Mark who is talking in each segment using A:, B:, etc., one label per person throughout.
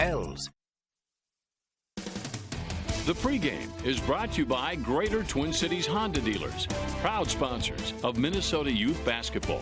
A: hotels.
B: The pregame is brought to you by Greater Twin Cities Honda Dealers, proud sponsors of Minnesota Youth Basketball.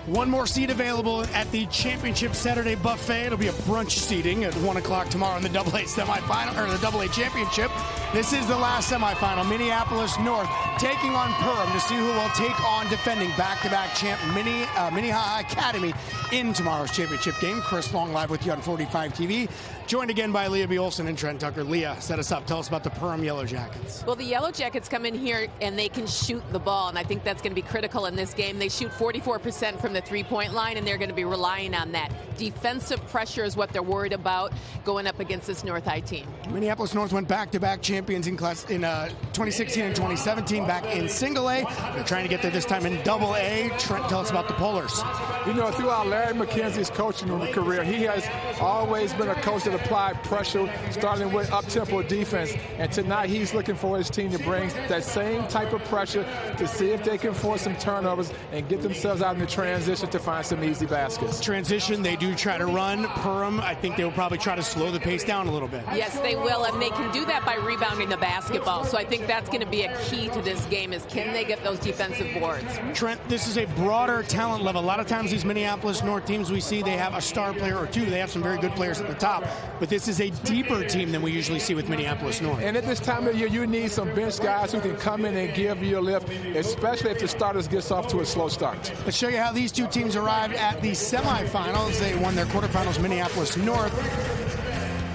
C: One more seat available at the Championship Saturday Buffet. It'll be a brunch seating at 1 o'clock tomorrow in the AA semifinal, or the AA Championship. This is the last semifinal. Minneapolis North taking on Perham to see who will take on defending back-to-back champ Minnehaha Academy in tomorrow's championship game. Chris Long live with you on 45 TV. Joined again by Leah B. Olson and Trent Tucker. Leah, set us up. Tell us about the Perham Yellow Jackets.
D: Well, the Yellow Jackets come in here and they can shoot the ball, and I think that's going to be critical in this game. They shoot 44% from the three-point line, and they're going to be relying on that. Defensive pressure is what they're worried about going up against this North High team.
C: Minneapolis North went back-to-back champions in 2016 and 2017 back in single A. They're trying to get there this time in double A. Trent, tell us about the Polars.
E: You know, throughout Larry McKenzie's coaching career, he has always been a coach that applied pressure, starting with up-tempo defense. And tonight, he's looking for his team to bring that same type of pressure to see if they can force some turnovers and get themselves out in the transition to find some easy baskets.
C: Transition, they do try to run. Perham, I think they will probably try to slow the pace down a little bit.
D: Yes, they will, and they can do that by rebounding the basketball. So I think that's going to be a key to this game is can they get those defensive boards.
C: Trent, this is a broader talent level. A lot of times these Minneapolis North teams we see, they have a star player or two. They have some very good players at the top. But this is a deeper team than we usually see with Minneapolis North.
E: And at this time of year, you need some bench guys who can come in and give you a lift, especially if the starters gets off to a slow start.
C: Let's show you how these two teams arrived at the semifinals. They won their quarterfinals, Minneapolis North.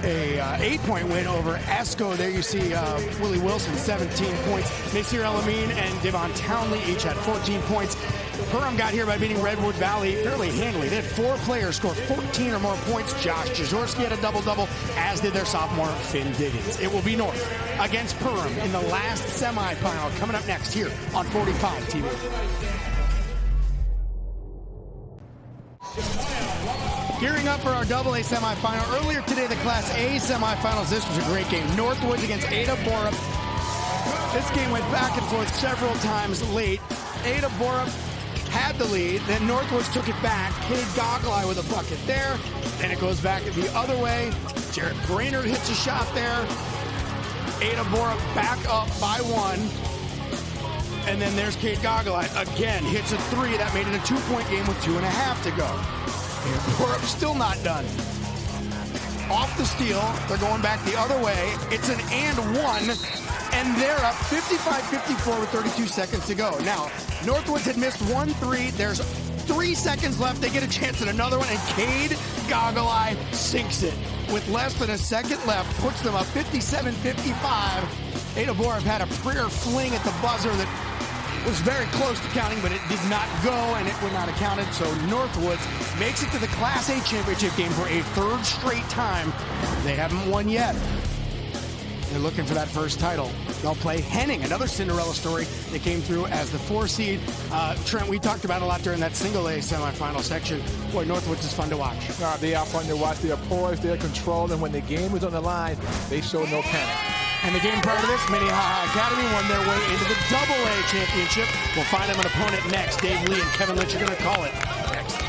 C: A 8-point win over Esco. There you see Willie Wilson, 17 points. Nasir El-Amin and Devon Townley each had 14 points. Perham got here by beating Redwood Valley fairly handily. They had 4 players score 14 or more points. Josh Jazorski had a double-double, as did their sophomore Finn Diggins. It will be North against Perham in the last semifinal coming up next here on 45 TV. Gearing up for our AA semifinal. Earlier today, the Class A semifinals. This was a great game. Northwoods against Ada Borup. This game went back and forth several times late. Ada Borup had the lead. Then Northwoods took it back. Cade Goggle-Eye with a bucket there. Then it goes back the other way. Jarrett Brainerd hits a shot there. Ada Borup back up by 1. And then there's Cade Goggle-Eye again. Hits a 3. That made it a 2-point game with 2.5 to go. Borup still not done. Off the steal, they're going back the other way. It's an and 1, and they're up 55-54 with 32 seconds to go. Now, Northwoods had missed 1 3. There's 3 seconds left. They get a chance at another one, and Cade Goggle-Eye sinks it. With less than a second left, puts them up 57-55. Ada Borup had a prayer fling at the buzzer that was very close to counting, but it did not go, and it would not have counted. So Northwoods makes it to the Class A championship game for a 3rd straight time. They haven't won yet. They're looking for that first title. They'll play Henning, another Cinderella story that came through as the 4 seed. Trent, we talked about a lot during that single A semifinal section. Boy, Northwoods is fun to watch.
E: They are fun to watch. They are poised, they're controlled, and when the game is on the line, they show no panic.
C: And the game prior to this, Minnehaha Academy won their way into the AA championship. We'll find them an opponent next. Dave Lee and Kevin Lynch are going to call it next.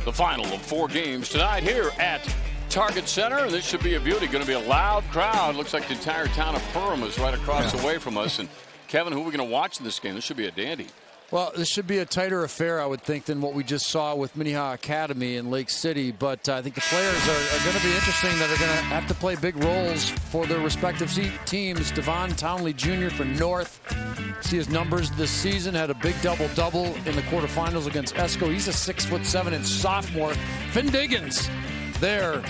B: The final of 4 games tonight here at Target Center. And this should be a beauty. Going to be a loud crowd. Looks like the entire town of Perham is right across the way from us. And Kevin, who are we going to watch in this game? This should be a dandy.
F: Well, this should be a tighter affair, I would think, than what we just saw with Minnehaha Academy in Lake City. But I think the players are going to be interesting that are going to have to play big roles for their respective teams. Devon Townley Jr. for North. See his numbers this season. Had a big double-double in the quarterfinals against Esco. He's a 6'7" sophomore. Finn Diggins there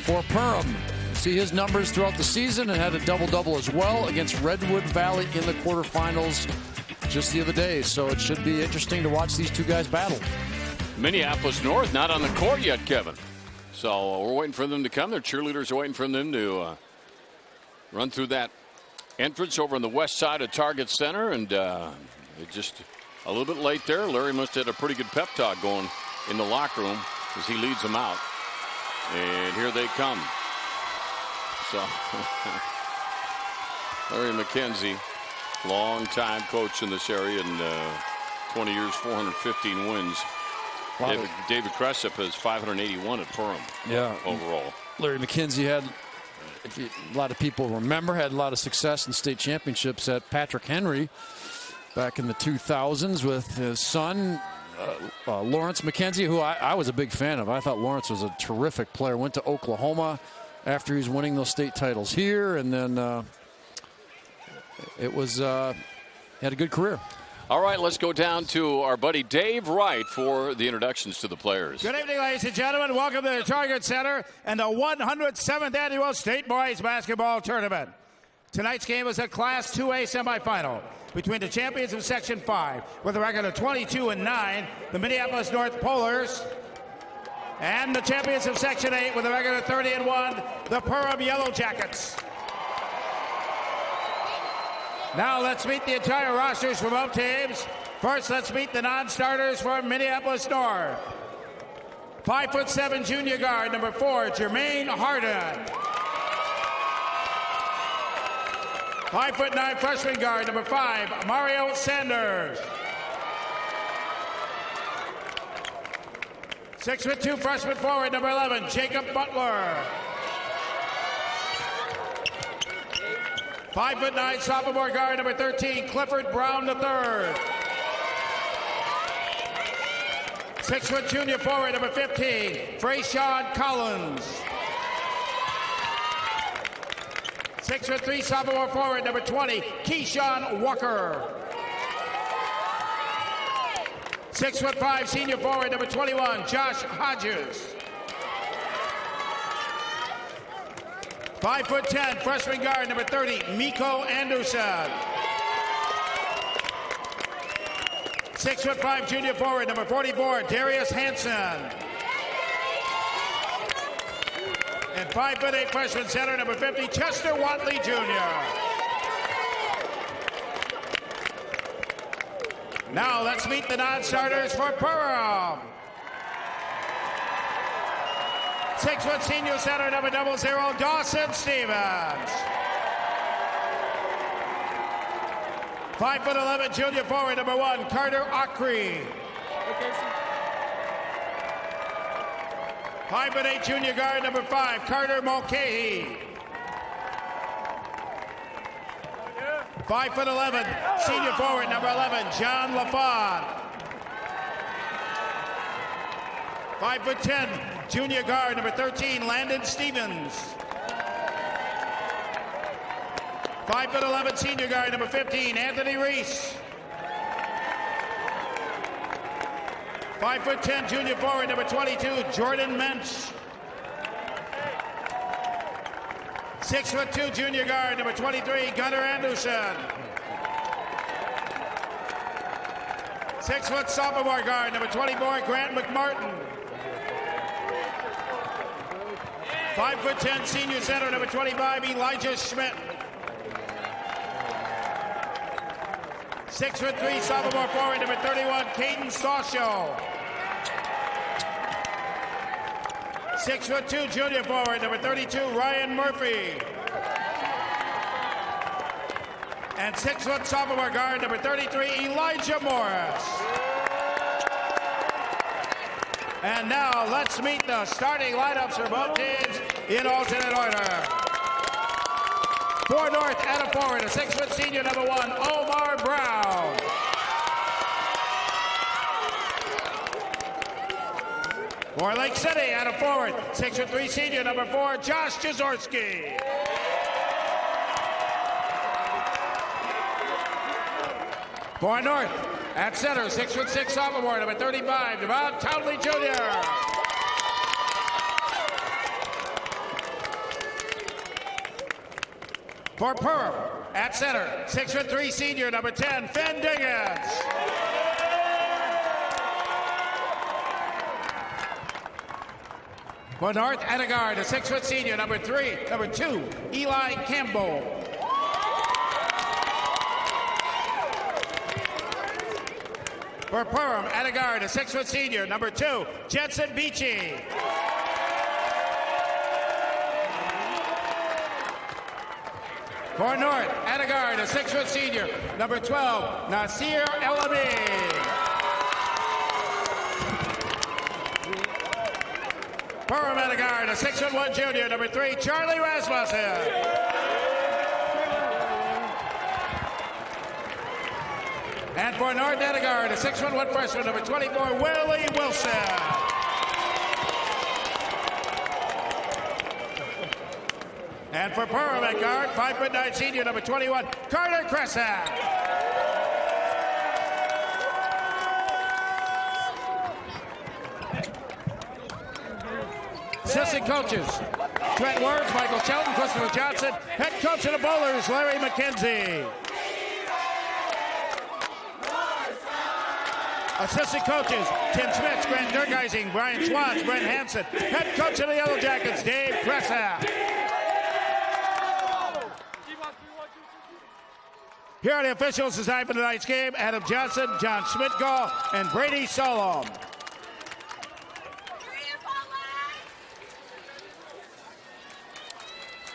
F: for Perham. See his numbers throughout the season and had a double-double as well against Redwood Valley in the quarterfinals just the other day. So it should be interesting to watch these two guys battle.
B: Minneapolis North not on the court yet, Kevin. So we're waiting for them to come. Their cheerleaders are waiting for them to run through that entrance over on the west side of Target Center. And it just a little bit late there. Larry must have had a pretty good pep talk going in the locker room as he leads them out. And here they come. So Larry McKenzie Long-time coach in this area, and 20 years, 415 wins. David Cressup has 581 at Perham.
F: Yeah,
B: overall.
F: Larry McKenzie had, a lot of people remember, had a lot of success in state championships at Patrick Henry back in the 2000s with his son, Lawrence McKenzie, who I was a big fan of. I thought Lawrence was a terrific player. Went to Oklahoma after he was winning those state titles here, and then he had a good career.
B: All right, let's go down to our buddy Dave Wright for the introductions to the players.
A: Good evening, ladies and gentlemen. Welcome to the Target Center and the 107th Annual State Boys Basketball Tournament. Tonight's game is a Class 2A semifinal between the champions of Section 5 with a record of 22-9, the Minneapolis North Polars, and the champions of Section 8 with a record of 30-1, the Perham Yellow Jackets. Now let's meet the entire rosters for both teams. First, let's meet the non-starters from Minneapolis North. 5'7" junior guard, number 4, Jermaine Harden. 5'9" freshman guard, number 5, Mario Sanders. 6'2" freshman forward, number 11, Jacob Butler. 5'9" sophomore guard, number 13, Clifford Brown III. 6' junior forward, number 15, Freyshawn Collins. 6'3" sophomore forward, number 20, Keyshawn Walker. 6'5" senior forward, number 21, Josh Hodges. 5'10" freshman guard, number 30, Miko Anderson. 6'5" junior forward, number 44, Darius Hansen. And 5'8" freshman center, number 50, Chester Watley Jr. Now let's meet the non-starters for Perham. 6' senior center, number 00, Dawson Stevens. 5'11" junior forward, number 1, Carter Acree. 5'8" junior guard, number 5, Carter Mulcahy. 5'11" senior forward, number 11, John LaFond. 5'10" junior guard, number 13, Landon Stevens. 5'11" senior guard, number 15, Anthony Reese. 5'10" junior forward, number 22, Jordan Mensch. 6'2" junior guard, number 23, Gunnar Anderson. 6' sophomore guard, number 24, Grant McMartin. 5'10" senior center, number 25, Elijah Schmidt. 6'3" sophomore forward, number 31, Caden Sawshow. 6'2" junior forward, number 32, Ryan Murphy. And 6' sophomore guard, number 33, Elijah Morris. And now let's meet the starting lineups for both teams in alternate order. For North, at a forward, a 6' senior, number 1, Omar Brown. For Lake City, at a forward, 6'3" senior, number 4, Josh Jazorski. For North, at center, 6'6" sophomore, number 35, Devon Townley Jr. For Perham, at center, 6'3" senior, number 10, Finn Diggins. For North, at a guard, a 6' senior, number 2, Eli Campbell. For Perham, at a guard, a 6' senior, number 2, Jensen Beachy. For North, at a guard, a 6-foot senior, number 12, Nasir El-Amin. Perham at a guard, a 6'1" junior, number 3, Charlie Rasmussen. And for North at a guard, a 6'1" freshman, number 24, Willie Wilson. And for Perham at guard, 5'9" senior, number 21, Carter Cressack. Assistant coaches, Trent Words, Michael Shelton, Christopher Johnson. Head coach of the Bowlers, Larry McKenzie. Assistant coaches, Tim Schmitz, Grant Durgeising, Brian Swatz, Brent Hansen. Head coach of the Yellow Jackets, Dave Cressa. Here are the officials assigned for tonight's game: Adam Johnson, John Schmidtgall, and Brady Solom.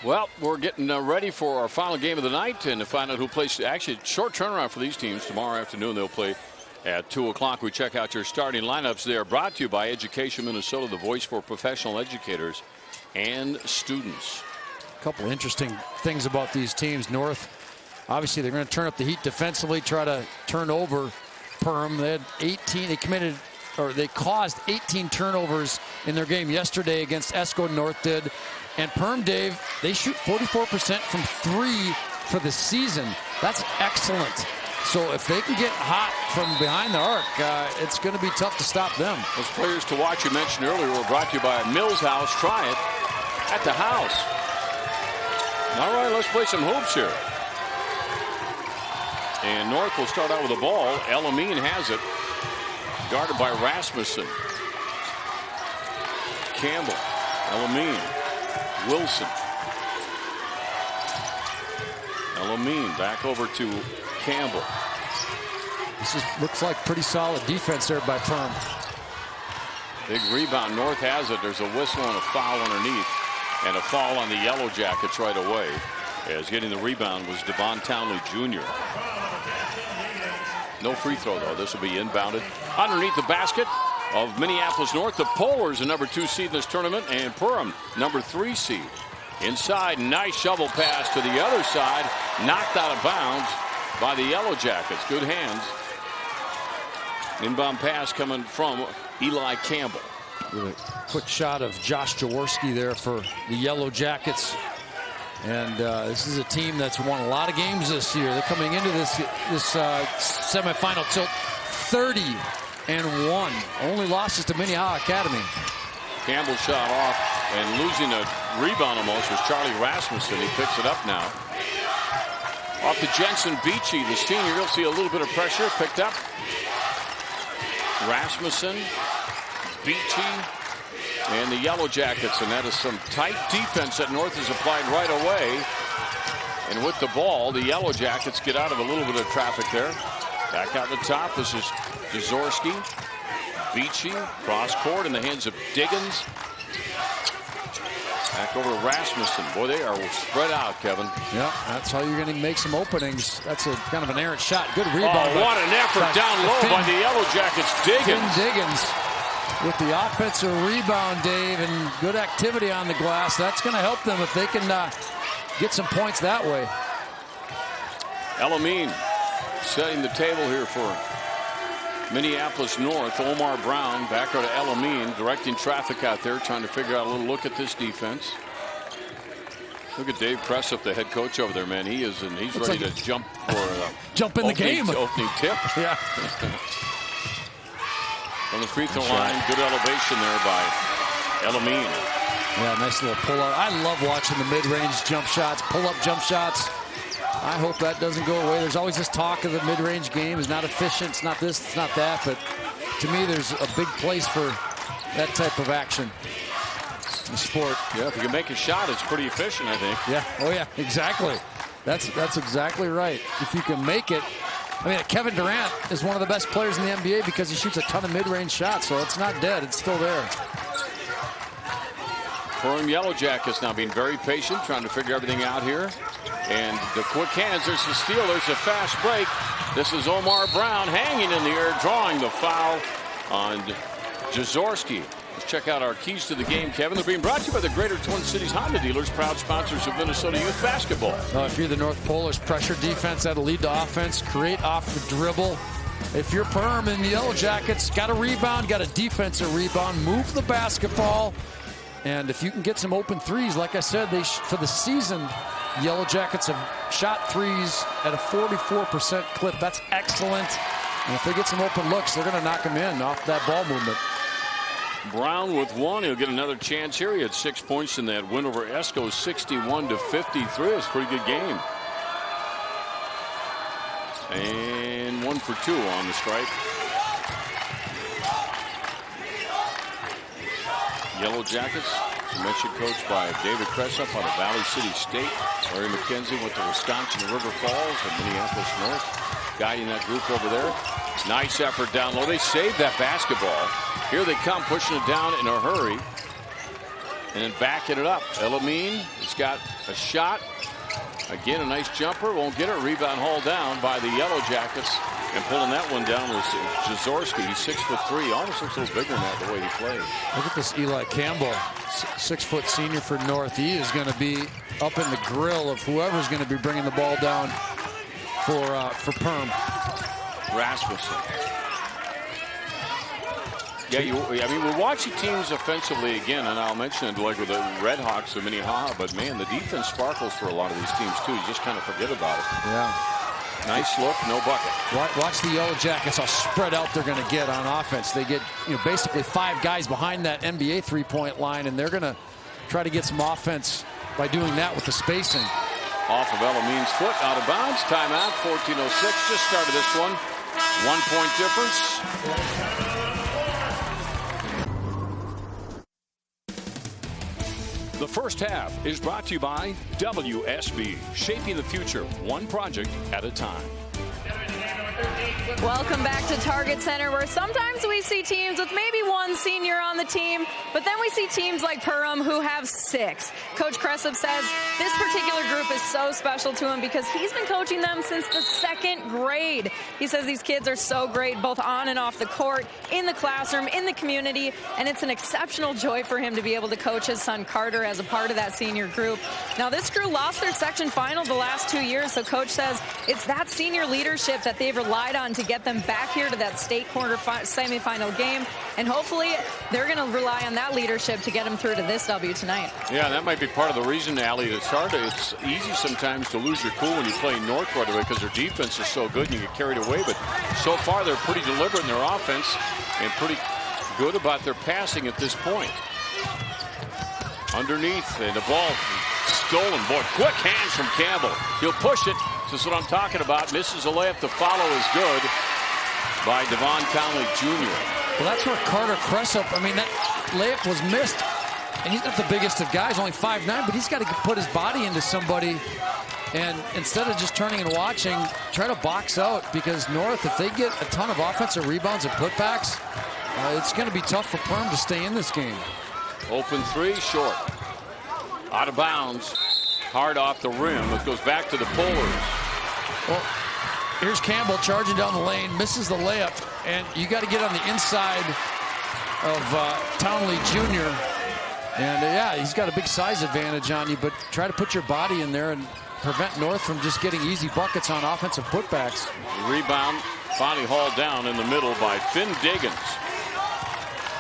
B: Well, we're getting ready for our final game of the night and to find out who plays. Actually, short turnaround for these teams. Tomorrow afternoon they'll play at 2 o'clock. We check out your starting lineups. They are brought to you by Education Minnesota, the voice for professional educators and students.
F: A couple interesting things about these teams. North, obviously, they're going to turn up the heat defensively, try to turn over Perham. They had 18. They caused 18 turnovers in their game yesterday against Esco. North did. And Perham, Dave, they shoot 44% from 3 for the season. That's excellent. So if they can get hot from behind the arc, it's going to be tough to stop them.
B: Those players to watch you mentioned earlier were brought to you by Mills House. Try it at the house. All right, let's play some hoops here. And North will start out with the ball. El-Amin has it. Guarded by Rasmussen. Campbell. El-Amin. Wilson. El-Amin back over to Campbell.
F: Looks like pretty solid defense there by Perham.
B: Big rebound. North has it. There's a whistle and a foul underneath. And a foul on the Yellow Jackets right away. As getting the rebound was Devon Townley Jr. No free throw, though. This will be inbounded. Underneath the basket of Minneapolis North, the Polars, the number 2 seed in this tournament, and Perham, number 3 seed. Inside, nice shovel pass to the other side. Knocked out of bounds by the Yellow Jackets. Good hands. Inbound pass coming from Eli Campbell.
F: With a quick shot of Josh Jaworski there for the Yellow Jackets. And this is a team that's won a lot of games this year. They're coming into this semifinal tilt 30-1. Only losses to Minnehaha Academy.
B: Campbell shot off and losing a rebound almost was Charlie Rasmussen. He picks it up now. Off to Jensen Beachy, the senior. You'll see a little bit of pressure picked up. Rasmussen, Beachy, and the Yellow Jackets, and that is some tight defense that North has applied right away. And with the ball, the Yellow Jackets get out of a little bit of traffic there. Back out the top, this is Dzorsky. Beachy, cross court in the hands of Diggins. Back over to Rasmussen. Boy, they are spread out, Kevin.
F: Yeah, that's how you're going to make some openings. That's a kind of an errant shot. Good rebound.
B: Oh, what an effort down low by the Yellow Jackets. Diggins.
F: Diggins with the offensive rebound, Dave, and good activity on the glass. That's going to help them if they can get some points that way.
B: El-Amin setting the table here for Minneapolis North. Omar Brown back over to El-Amin, directing traffic out there, trying to figure out a little look at this defense. Look at Dave Cressup, the head coach over there, man. He's ready to jump for
F: jump in the game.
B: Opening tip.
F: Yeah.
B: On the free throw line, good elevation there by El-Amin.
F: Yeah, nice little pull out. I love watching the mid-range jump shots, pull-up jump shots. I hope that doesn't go away. There's always this talk of the mid-range game is not efficient. It's not this, it's not that. But to me, there's a big place for that type of action in the sport.
B: Yeah, if you can make a shot, it's pretty efficient, I think.
F: Yeah. Oh, yeah. Exactly. That's exactly right. If you can make it. I mean, Kevin Durant is one of the best players in the NBA because he shoots a ton of mid-range shots. So it's not dead. It's still there.
B: Perham Yellow Jackets now being very patient, trying to figure everything out here. And the quick hands, there's the steal, there's a fast break. This is Omar Brown hanging in the air, drawing the foul on Jaworski. Let's check out our keys to the game, Kevin. They're being brought to you by the Greater Twin Cities Honda dealers, proud sponsors of Minnesota Youth Basketball.
F: If you're the North Polars, pressure defense, that'll lead to offense, create off the dribble. If you're Perham in the Yellow Jackets, got a rebound, got a defensive rebound, move the basketball. And if you can get some open threes, like I said, for the season, Yellow Jackets have shot threes at a 44% clip. That's excellent. And if they get some open looks, they're going to knock them in off that ball movement.
B: Brown with one. He'll get another chance here. He had 6 points in that win over Esco, 61-53. It's a pretty good game. And 1 for 2 on the strike. Yellow Jackets, mentioned, coached by David Cressup out of Valley City State. Larry McKenzie went to Wisconsin River Falls and Minneapolis North, guiding that group over there. Nice effort down low. They saved that basketball. Here they come, pushing it down in a hurry. And then backing it up. Elamine has got a shot. Again, a nice jumper. Won't get it. Rebound hauled down by the Yellow Jackets. And pulling that one down was Jaworski. He's 6'3". Almost looks a little bigger than that the way he plays.
F: Look at this Eli Campbell, 6-foot senior for North. He is going to be up in the grill of whoever's going to be bringing the ball down for Perm.
B: Rasmussen. Yeah, I mean, we're watching teams offensively again, and I'll mention it like with the Redhawks of Minnehaha, but man, the defense sparkles for a lot of these teams too. You just kind of forget about it.
F: Yeah.
B: Nice look, no bucket.
F: Watch the Yellow Jackets, how spread out they're going to get on offense. They get, basically 5 guys behind that NBA three-point line, and they're going to try to get some offense by doing that with the spacing.
B: Off of Elamine's foot, out of bounds. Timeout, 14:06. Just started this one. 1 point difference. The first half is brought to you by WSB, shaping the future one project at a time.
G: Welcome back to Target Center, where sometimes we see teams with maybe 1 senior on the team, but then we see teams like Perham who have 6. Coach Cressup says this particular group is so special to him because he's been coaching them since the 2nd grade. He says these kids are so great both on and off the court, in the classroom, in the community, and it's an exceptional joy for him to be able to coach his son Carter as a part of that senior group. Now, this crew lost their section final the last 2 years, so Coach says it's that senior leadership that they've relied on to get them back here to that state quarter semifinal game, and hopefully they're going to rely on that leadership to get them through to this W tonight.
B: Yeah, that might be part of the reason, Allie. It's easy sometimes to lose your cool when you play North right away because their defense is so good and you get carried away, but so far they're pretty deliberate in their offense and pretty good about their passing at this point. Underneath, and the ball stolen. Boy, quick hands from Campbell. He'll push it. This is what I'm talking about. Misses a layup. The follow is good by Devon Townley Jr.
F: Well, that's where Carter Cressup, that layup was missed. And he's not the biggest of guys, only 5'9", but he's got to put his body into somebody. And instead of just turning and watching, try to box out, because North, if they get a ton of offensive rebounds and putbacks, it's going to be tough for Perm to stay in this game.
B: Open 3, short. Out of bounds. Hard off the rim. It goes back to the Polars.
F: Well, here's Campbell charging down the lane, misses the layup, and you got to get on the inside of Townley Jr. And yeah, he's got a big size advantage on you, but try to put your body in there and prevent North from just getting easy buckets on offensive putbacks.
B: Rebound, finally hauled down in the middle by Finn Diggins.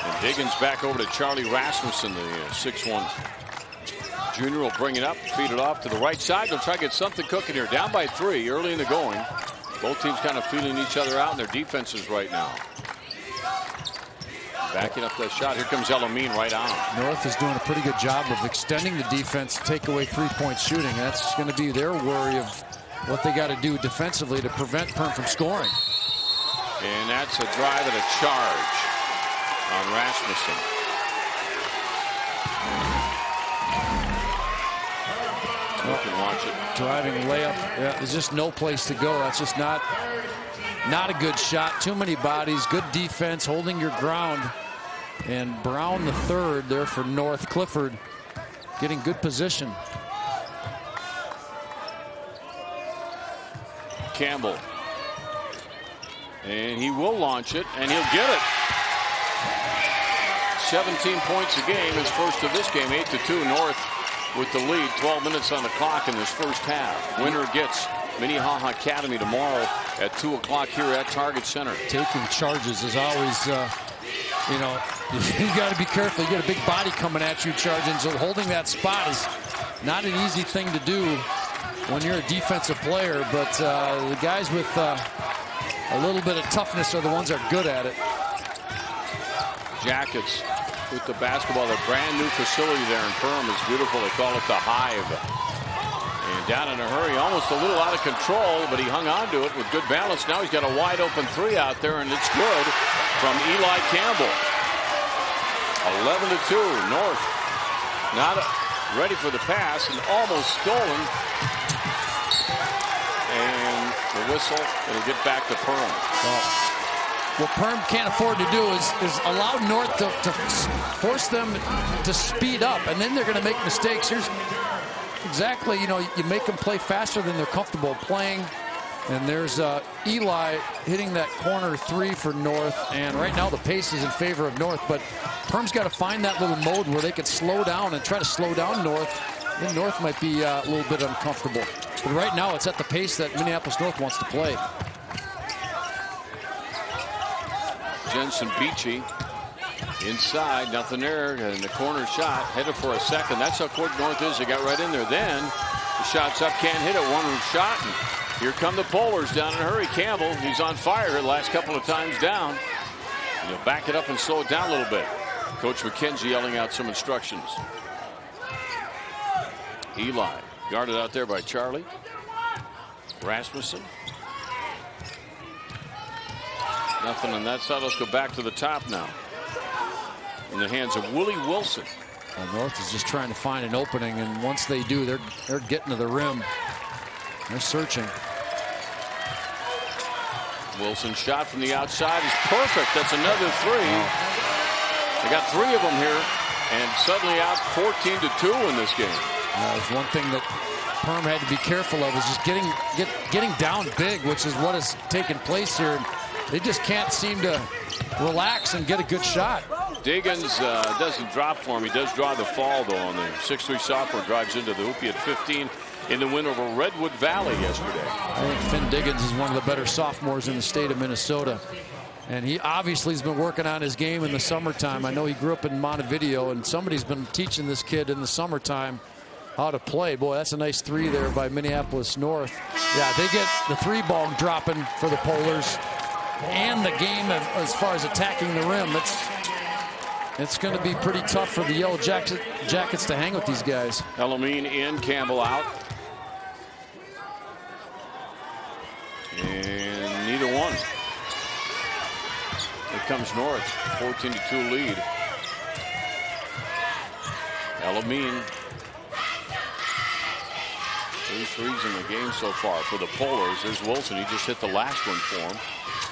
B: And Diggins back over to Charlie Rasmussen, the 6'1". Junior will bring it up, feed it off to the right side. They'll try to get something cooking here. Down by 3 early in the going. Both teams kind of feeling each other out in their defenses right now. Backing up that shot. Here comes Elamine right on.
F: North is doing a pretty good job of extending the defense to take away three-point shooting. That's going to be their worry of what they got to do defensively to prevent Perm from scoring.
B: And that's a drive and a charge on Rasmussen. You can watch it.
F: Driving layup. Yeah, there's just no place to go. That's just not a good shot. Too many bodies. Good defense, holding your ground. And Brown, the third, there for North. Clifford getting good position.
B: Campbell. And he will launch it, and he'll get it. 17 points a game, his first of this game. 8-2 North with the lead. 12 minutes on the clock in this first half. Winner gets Minnehaha Academy tomorrow at 2 o'clock here at Target Center.
F: Taking charges is always, you know, you got to be careful. You got a big body coming at you charging, so holding that spot is not an easy thing to do when you're a defensive player, but the guys with a little bit of toughness are the ones that are good at it.
B: Jackets with the basketball. Their brand new facility there in Perham is beautiful. They call it the Hive. And down in a hurry, almost a little out of control, but he hung on to it with good balance. Now he's got a wide open three out there, and it's good from Eli Campbell. 11-2 North. Not ready for the pass and almost stolen. And the whistle, it'll get back to Perham.
F: What Perham can't afford to do is allow North to force them to speed up, and then they're going to make mistakes. Here's exactly, you know, you make them play faster than they're comfortable playing. And there's Eli hitting that corner three for North, and right now the pace is in favor of North, but Perham's got to find that little mode where they can slow down and try to slow down North. Then North might be a little bit uncomfortable. But right now it's at the pace that Minneapolis North wants to play.
B: Jensen Beachy inside, nothing there, and the corner shot headed for a second. That's how quick North is. They got right in there. Then the shot's up, can't hit it. One shot, and here come the Polars down in a hurry. Campbell, he's on fire the last couple of times down. And he'll back it up and slow it down a little bit. Coach McKenzie yelling out some instructions. Eli guarded out there by Charlie Rasmussen. Nothing on that side. Let's go back to the top now. In the hands of Willie Wilson.
F: Well, North is just trying to find an opening, and once they do, they're getting to the rim. They're searching.
B: Wilson's shot from the outside is perfect. That's another three. They got three of them here, and suddenly out 14-2 in this game.
F: There's one thing that Perham had to be careful of is just getting down big, which is what has taken place here. They just can't seem to relax and get a good shot.
B: Diggins doesn't drop for him. He does draw the fall, though, on the 6'3 sophomore. Drives into the hoop. He had 15 in the win over Redwood Valley yesterday.
F: I think Finn Diggins is one of the better sophomores in the state of Minnesota. And he obviously has been working on his game in the summertime. I know he grew up in Montevideo, and somebody's been teaching this kid in the summertime how to play. Boy, that's a nice three there by Minneapolis North. Yeah, they get the three ball dropping for the Polars. And the game as far as attacking the rim, it's going to be pretty tough for the Yellow Jackets to hang with these guys.
B: Elamine in, Campbell out. And neither one. Here comes North, 14-2 lead. Elamine. 3 threes in the game so far for the Polars. There's Wilson. He just hit the last one for him.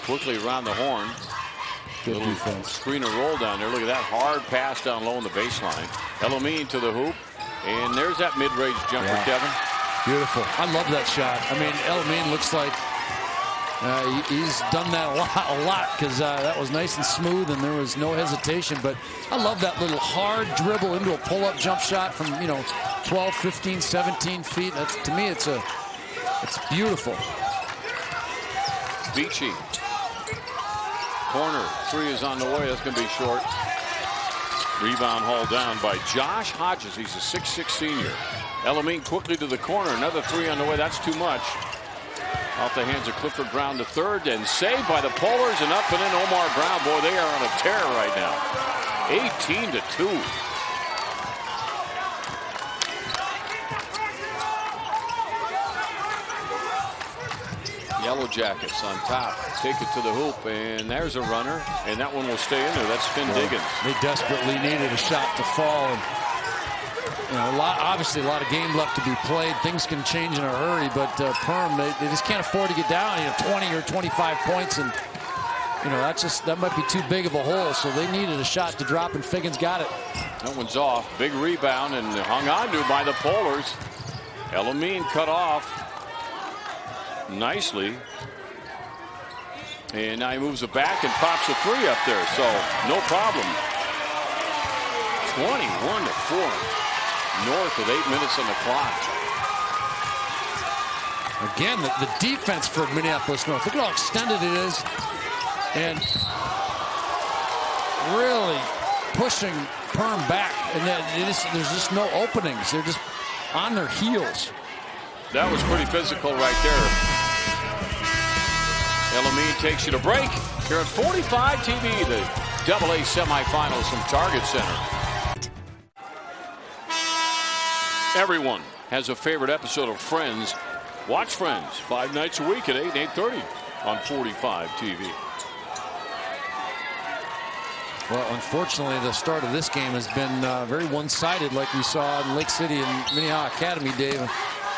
B: Quickly around the horn.
F: Good defense.
B: Screen and roll down there. Look at that hard pass down low on the baseline. Elamine to the hoop. And there's that mid-range jumper, Kevin.
F: Beautiful. I love that shot. I mean, Elamine looks like he's done that a lot because that was nice and smooth and there was no hesitation. But I love that little hard dribble into a pull-up jump shot from, 12, 15, 17 feet. That's, to me, it's beautiful.
B: Beachy. Corner three is on the way. That's going to be short. Rebound hauled down by Josh Hodges. He's a 6'6 senior. Elamine quickly to the corner. Another three on the way. That's too much. Off the hands of Clifford Brown to third, and saved by the Polars, and up and in Omar Brown. Boy, they are on a tear right now. 18-2. Yellow Jackets on top. Take it to the hoop, and there's a runner, and that one will stay in there. That's Finn Diggins.
F: They desperately needed a shot to fall. And, obviously a lot of game left to be played. Things can change in a hurry, but Perham, they just can't afford to get down 20 or 25 points, and that might be too big of a hole. So they needed a shot to drop, and Figgins got it.
B: That one's off. Big rebound, and hung on to by the Polars. Elamine cut off. nicely. And now he moves it back and pops a three up there. So no problem. 21-4. North with 8 minutes on the clock.
F: Again, the defense for Minneapolis North. Look at how extended it is. And really pushing Perham back. And there's just no openings. They're just on their heels.
B: That was pretty physical right there. Elamine takes you to break. Here at 45 TV, the AA semifinals from Target Center. Everyone has a favorite episode of Friends. Watch Friends 5 nights a week at 8 and 8:30 on 45 TV.
F: Well, unfortunately, the start of this game has been very one-sided, like we saw in Lake City and Minnehaha Academy, Dave.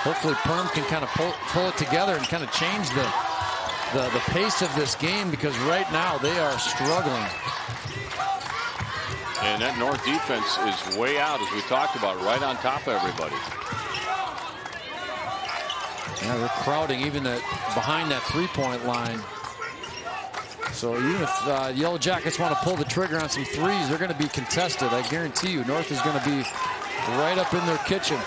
F: Hopefully, Perham can kind of pull it together and kind of change the pace of this game, because right now they are struggling.
B: And that North defense is way out, as we talked about, right on top of everybody.
F: Yeah, they're crowding even behind that three-point line. So even if Yellow Jackets want to pull the trigger on some threes, they're going to be contested. I guarantee you, North is going to be right up in their kitchen.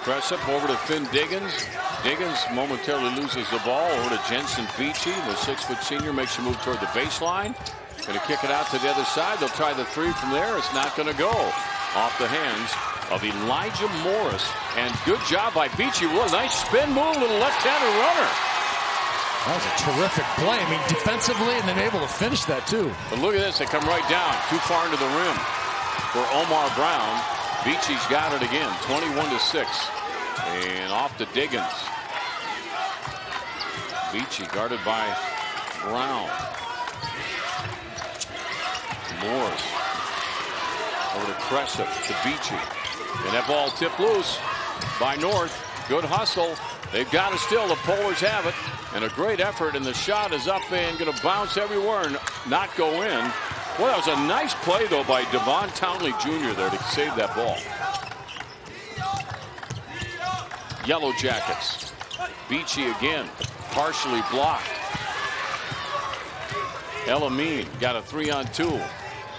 B: Press up over to Finn Diggins. Diggins momentarily loses the ball over to Jensen Beachy. The 6-foot senior makes a move toward the baseline. Going to kick it out to the other side. They'll try the three from there. It's not going to go. Off the hands of Elijah Morris. And good job by Beachy. What a nice spin move, little left-handed runner.
F: That was a terrific play. I mean, defensively, and then able to finish that, too.
B: But look at this. They come right down. Too far into the rim for Omar Brown. Beachy's got it again. 21-6. And off to Diggins. Beachy guarded by Brown. Morris. Over to Cressup to Beachy. And that ball tipped loose by North. Good hustle. They've got it still. The Polars have it. And a great effort. And the shot is up and going to bounce everywhere and not go in. Well, that was a nice play, though, by Devon Townley Jr. there to save that ball. Yellow Jackets. Beachy again. Partially blocked. Elamine got a 3-on-2.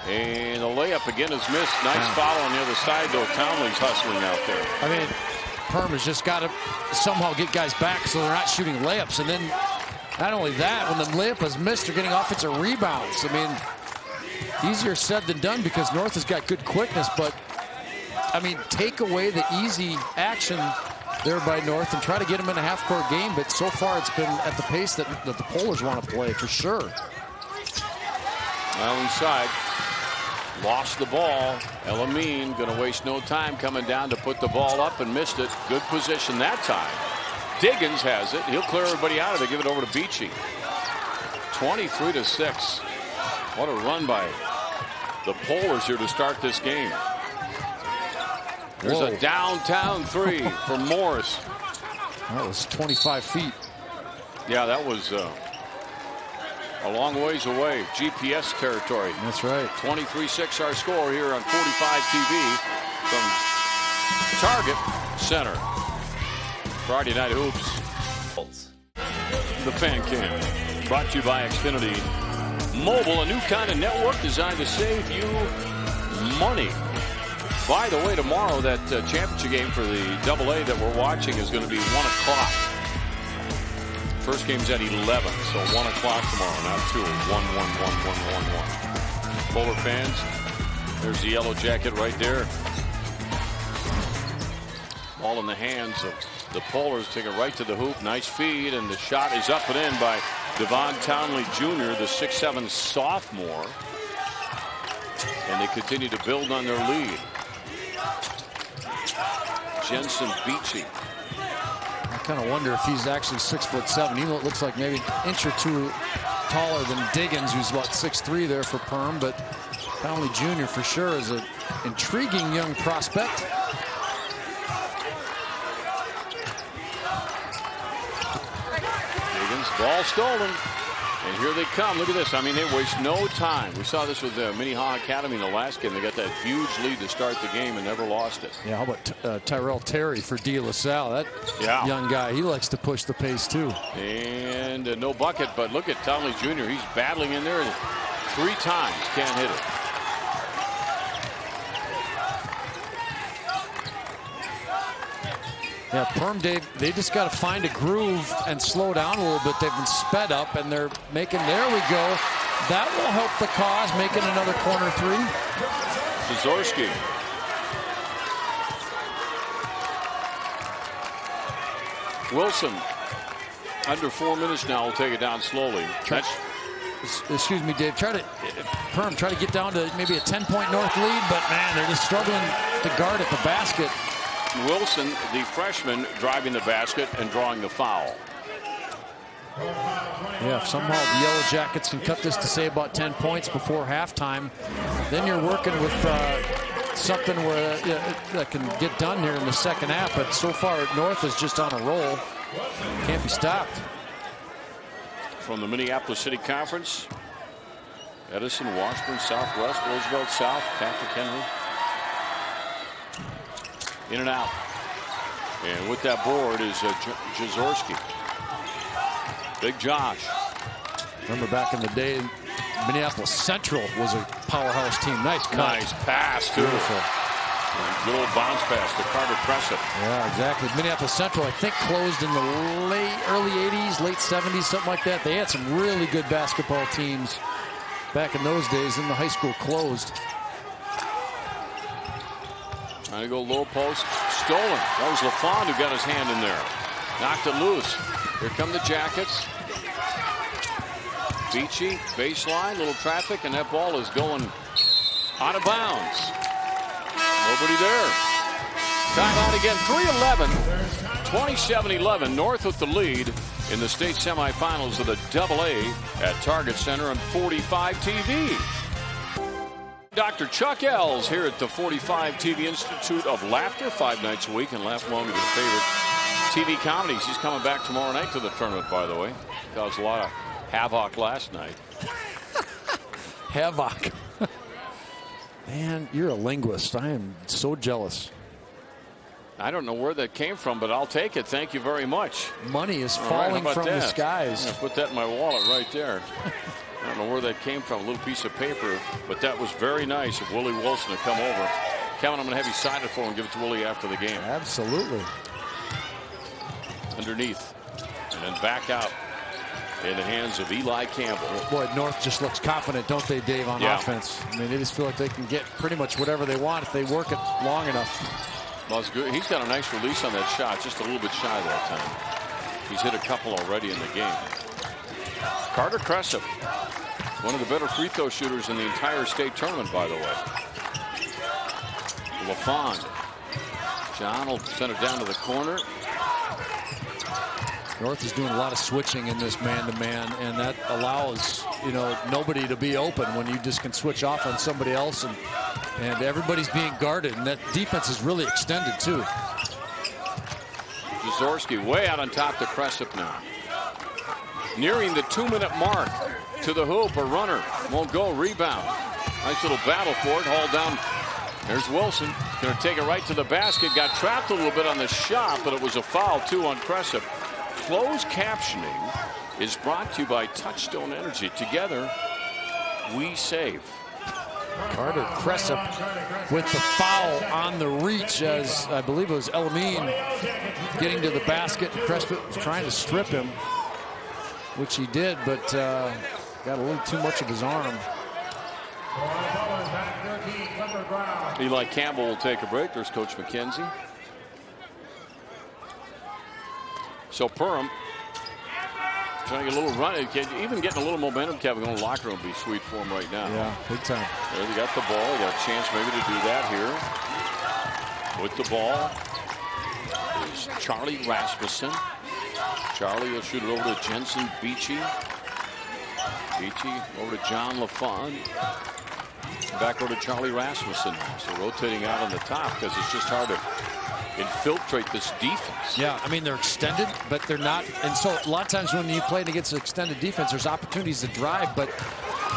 B: And the layup again is missed. Nice foul on the other side, though. Townley's hustling out there.
F: I mean, Perham has just got to somehow get guys back so they're not shooting layups. And then not only that, when the layup is missed, they're getting offensive rebounds. I mean, easier said than done because North has got good quickness. But, I mean, take away the easy action there by North and try to get them in a half-court game. But so far it's been at the pace that the Polars want to play for sure.
B: Well, inside. Lost the ball. Elamine going to waste no time coming down to put the ball up and missed it. Good position that time. Diggins has it. He'll clear everybody out of it. Give it over to Beachy. 23-6. What a run by the Polars here to start this game. There's a downtown three for Morris.
F: That was 25 feet.
B: Yeah, that was a long ways away. GPS territory.
F: That's right.
B: 23-6 our score here on 45 TV from Target Center. Friday Night Hoops. The Fan Cam. Brought to you by Xfinity Mobile, a new kind of network designed to save you money. By the way, tomorrow that championship game for the AA that we're watching is going to be 1 o'clock. First game's at 11, so 1 o'clock tomorrow, not 2. 1-1-1-1-1-1. Polar fans, there's the Yellow Jacket right there. Ball in the hands of the Polars, take it right to the hoop. Nice feed, and the shot is up and in by Devon Townley Jr., the 6'7" sophomore. And they continue to build on their lead. Jensen Beachy.
F: I kind of wonder if he's actually 6'7", even though it looks like maybe an inch or two taller than Diggins, who's about 6'3" there for Perham. But Townley Jr. for sure is an intriguing young prospect.
B: Diggins, ball stolen. And here they come. Look at this. I mean, they waste no time. We saw this with the Minnehaha Academy in the last game. They got that huge lead to start the game and never lost it.
F: Yeah, how about Tyrell Terry for De La Salle? That young guy, he likes to push the pace too.
B: And no bucket, but look at Townley Jr. He's battling in there 3 times. Can't hit it.
F: Yeah, Perm, Dave, they just got to find a groove and slow down a little bit. They've been sped up, and they're making, there we go. That will help the cause, making another corner 3.
B: Zazorski. Wilson, under 4 minutes now, will take it down slowly.
F: Excuse me, Dave. Perm try to get down to maybe a 10-point North lead, but man, they're just struggling to guard at the basket.
B: Wilson, the freshman, driving the basket and drawing the foul.
F: Yeah, if somehow the Yellow Jackets can cut this to say about 10 points before halftime, then you're working with something where that can get done here in the second half. But so far, North is just on a roll. Can't be stopped.
B: From the Minneapolis City Conference, Edison, Washburn, Southwest, Roosevelt South, Catholic Henry. In and out. And with that board is Jazorski. Big Josh.
F: Remember back in the day, Minneapolis Central was a powerhouse team. Nice cut.
B: Nice pass, too.
F: Beautiful.
B: Good old bounce pass to Carter Crescent.
F: Yeah, exactly. Minneapolis Central, I think, closed in the early 80s, late 70s, something like that. They had some really good basketball teams back in those days, and the high school closed.
B: Trying to go low post. Stolen. That was LaFond who got his hand in there. Knocked it loose. Here come the Jackets. Beachy, baseline, little traffic, and that ball is going out of bounds. Nobody there. Timeout again. 3:11. 27-11. North with the lead in the state semifinals of the AA at Target Center on 45 TV. Dr. Chuck Ells here at the 45 TV Institute of Laughter, 5 nights a week, and laugh along with your favorite TV comedies. He's coming back tomorrow night to the tournament, by the way. Caused a lot of havoc last night.
F: Havoc. Man, you're a linguist. I am so jealous.
B: I don't know where that came from, but I'll take it. Thank you very much.
F: Money is falling from the skies.
B: I'm gonna put that in my wallet right there. I don't know where that came from, a little piece of paper, but that was very nice of Willie Wilson to come over. Kevin, I'm going to have you sign it for him and give it to Willie after the game.
F: Absolutely.
B: Underneath, and then back out in the hands of Eli Campbell.
F: Boy, North just looks confident, don't they, Dave, on offense? I mean, they just feel like they can get pretty much whatever they want if they work it long enough.
B: Well, it's good. He's got a nice release on that shot, just a little bit shy that time. He's hit a couple already in the game. Carter Crescent, one of the better free throw shooters in the entire state tournament, by the way. LaFond. John will send it down to the corner.
F: North is doing a lot of switching in this man-to-man, and that allows, nobody to be open when you just can switch off on somebody else, and everybody's being guarded, and that defense is really extended, too.
B: Jazorski way out on top to Crescent now. Nearing the 2-minute mark. To the hoop, a runner. Won't go, rebound. Nice little battle for it, hauled down. There's Wilson. Going to take it right to the basket. Got trapped a little bit on the shot, but it was a foul, too, on Crescent. Closed captioning is brought to you by Touchstone Energy. Together, we save.
F: Carter Crescent with the foul on the reach, as I believe it was Elamine getting to the basket. Crescent was trying to strip him, which he did, but got a little too much of his arm.
B: Eli Campbell will take a break. There's Coach McKenzie. So Perham trying to get a little run. Even getting a little momentum, Kevin, going to the locker room would be sweet for him right now.
F: Yeah, big time.
B: There they got the ball. They got a chance maybe to do that here. With the ball is Charlie Rasmussen. Charlie will shoot it over to Jensen Beachy. Beachy over to John LaFond. Back over to Charlie Rasmussen. So rotating out on the top because it's just hard to infiltrate this defense.
F: Yeah, I mean, they're extended, but they're not. And so a lot of times when you play against an extended defense, there's opportunities to drive, but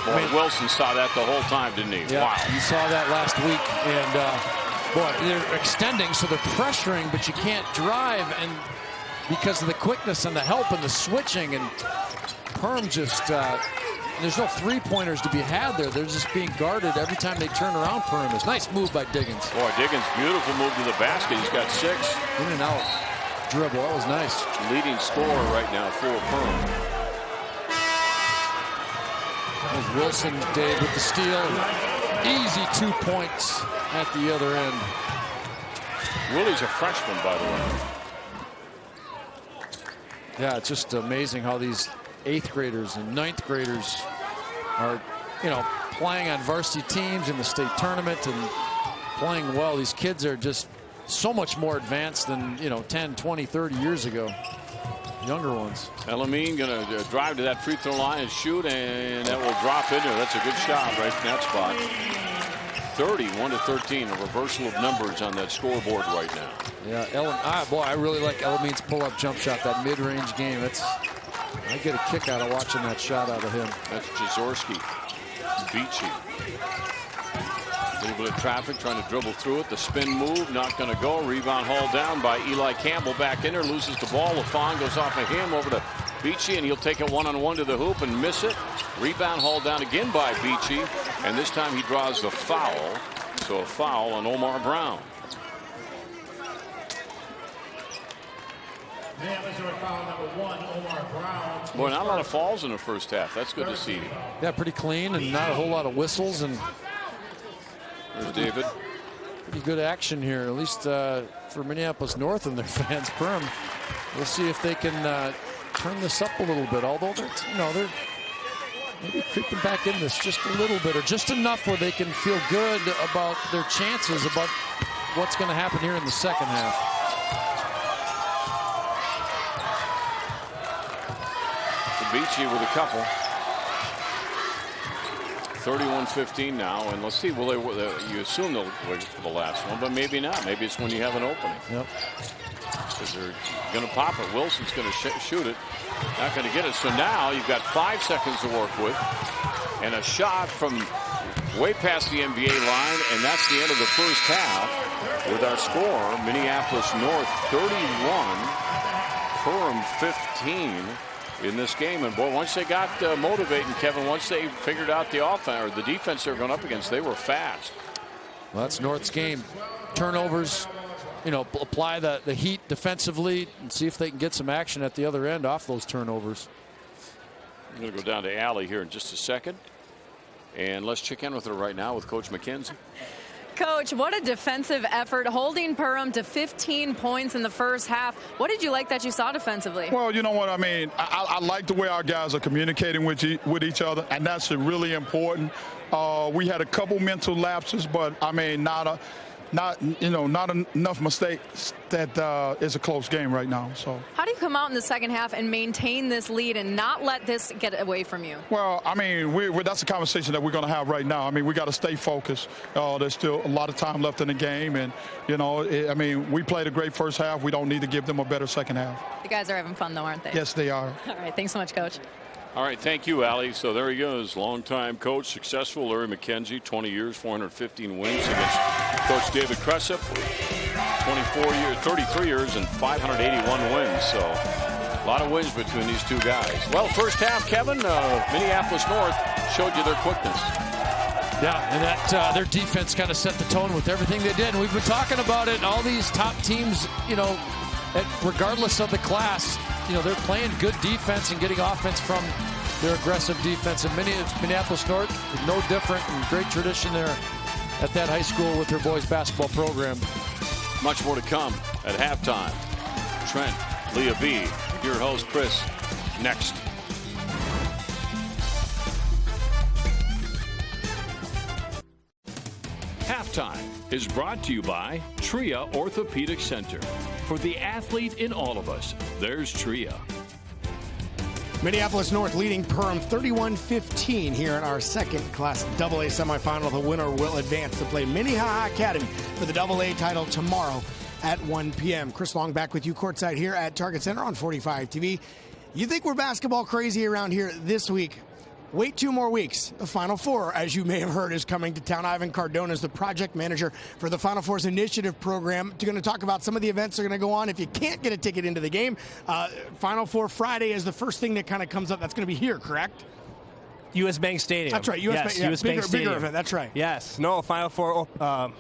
B: Boy, Wilson saw that the whole time, didn't he?
F: Yeah,
B: Wow.
F: You saw that last week. And, boy, they're extending, so they're pressuring, but you can't drive. And because of the quickness and the help and the switching, and Perham just, there's no three-pointers to be had there. They're just being guarded every time they turn around. Perham is nice move by Diggins.
B: Boy, Diggins, beautiful move to the basket. He's got 6.
F: In and out dribble. That was nice.
B: Leading scorer right now for Perham.
F: There's Wilson, Dave, with the steal. Easy 2 points at the other end.
B: Willie's a freshman, by the way.
F: Yeah, it's just amazing how these 8th graders and 9th graders are, playing on varsity teams in the state tournament and playing well. These kids are just so much more advanced than, 10, 20, 30 years ago. Younger ones.
B: Elamine going to drive to that free throw line and shoot, and that will drop in there. That's a good shot right in that spot. 31-13, a reversal of numbers on that scoreboard right now.
F: Yeah, boy, I really like Elamine's pull-up jump shot, that mid-range game. I get a kick out of watching that shot out of him.
B: That's Jaworski. Beachy. A little bit of traffic trying to dribble through it. The spin move, not going to go. Rebound hauled down by Eli Campbell. Back in there, loses the ball. LaFawn goes off of him over to Beachy, and he'll take it one-on-one to the hoop and miss it. Rebound hauled down again by Beachy, and this time he draws the foul. So a foul on Omar Brown. Boy, not a lot of fouls in the first half. That's good to see.
F: Yeah, pretty clean and not a whole lot of whistles. And
B: there's David.
F: Pretty good action here, at least for Minneapolis North and their fans. Perham, we'll see if they can turn this up a little bit. Although they're maybe creeping back in this just a little bit, or just enough where they can feel good about their chances, about what's going to happen here in the second half.
B: Beachy with a couple. 31-15 now, and let's see. You assume they'll wait for the last one, but maybe not. Maybe it's when you have an opening.
F: Yep.
B: Because they're going to pop it. Wilson's going to shoot it. Not going to get it. So now you've got 5 seconds to work with, and a shot from way past the NBA line, and that's the end of the first half. With our score, Minneapolis North 31, Perham 15. In this game. And boy, once they got motivating, Kevin, once they figured out the offense or the defense they were going up against, they were fast.
F: Well, that's North's game. Turnovers, apply the heat defensively and see if they can get some action at the other end off those turnovers.
B: I'm going to go down to Allie here in just a second, and let's check in with her right now with Coach McKenzie.
G: Coach, what a defensive effort, holding Perham to 15 points in the first half. What did you like that you saw defensively?
E: Well, you know what I mean. I like the way our guys are communicating with each other, and that's really important. We had a couple mental lapses, but I mean, not enough mistakes that it's a close game right now. So
G: how do you come out in the second half and maintain this lead and not let this get away from you?
E: Well, I mean, that's a conversation that we're going to have right now. I mean, we got to stay focused. There's still a lot of time left in the game, and I mean, we played a great first half. We don't need to give them a better second half.
G: The guys are having fun though, aren't they?
E: Yes, they are.
G: All right, thanks so much, Coach.
B: All right, thank you, Allie. So there he goes, longtime coach, successful Larry McKenzie, 20 years, 415 wins against Coach David Cressup, 33 years and 581 wins. So a lot of wins between these two guys. Well, first half, Kevin, Minneapolis North showed you their quickness.
F: Yeah, and that their defense kind of set the tone with everything they did. And we've been talking about it. All these top teams, regardless of the class, they're playing good defense and getting offense from their aggressive defense. And Minneapolis North is no different, and great tradition there at that high school with their boys basketball program.
B: Much more to come at halftime. Trent, Leah B, your host Chris, next. Halftime is brought to you by Tria Orthopedic Center. For the athlete in all of us, there's Tria.
C: Minneapolis North leading Perham 31-15 here in our second Class AA semifinal. The winner will advance to play Minnehaha Academy for the AA title tomorrow at 1 p.m. Chris Long back with you courtside here at Target Center on 45 TV. You think we're basketball crazy around here this week? Wait 2 more weeks. The Final Four, as you may have heard, is coming to town. Ivan Cardona is the project manager for the Final Four's initiative program. We're going to talk about some of the events that are going to go on if you can't get a ticket into the game. Final Four Friday is the first thing that kind of comes up. That's going to be here, correct?
H: U.S. Bank Stadium.
C: That's right. U.S. Bank Stadium. Bigger event. That's right.
H: Yes. No, Final Four